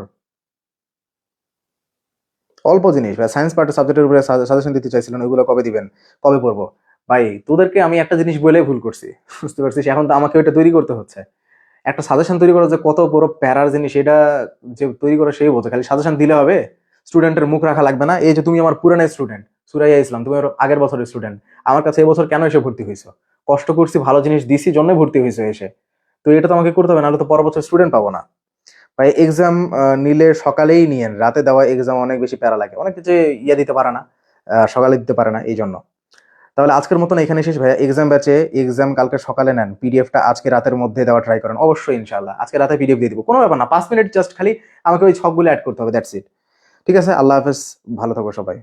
S1: অল্প জিনিস ভাই, সায়েন্স পার্টের সাবজেক্টের উপরে সাজেশন দিতে চাইছিলেন, ওইগুলো কবে দিবেন, কবে পড়বো? ভাই তোদেরকে আমি একটা জিনিস বলে ভুল করছি, বুঝতে পারছিস? এখন তো আমাকে ওইটা তৈরি করতে হচ্ছে। একটা সাজেশন তৈরি করা যে কত বড় প্যারার জিনিস, এটা যে তৈরি করে সেই বোঝে। খালি সাজেশন দিলে হবে? স্টুডেন্টের মুখ রাখা লাগবে না? এই যে তুমি আমার পুরানো স্টুডেন্ট, সুরাইয়া ইসলাম, তুমি আমার আগের বছরের স্টুডেন্ট, আমার কাছে এবছর কেন এসে ভর্তি হয়েছো? কষ্ট করছি, ভালো জিনিস দিছি, জন্যই ভর্তি হয়েছে এসে। তো এটা তো আমাকে করতে হবে, নাহলে তো পরের বছর স্টুডেন্ট পাবো না। ভাই এক্সাম নিলে সকালেই নিয়েন, রাতে দেওয়া এক্সাম অনেক বেশি প্যারা লাগে, অনেক কিছু ইয়ে দিতে পারে না, সকালে দিতে পারে না, এই জন্য। তাহলে আজকের মতন এখানে শেষ ভাইয়া। এক্সাম ব্যাচে এক্সাম কালকে সকালে নেন, পিডিএফটা আজকে রাতের মধ্যে দেওয়া ট্রাই করেন অবশ্যই, ইনশাআল্লাহ আজকে রাতে পিডিএফ দিয়ে দিব, কোনো ব্যাপার না, 5 মিনিট জাস্ট খালি আমাকে ওই ছকগুলো অ্যাড করতে হবে, দ্যাটস ইট। ঠিক আছে, আল্লাহ হাফেজ, ভালো থাকো সবাই।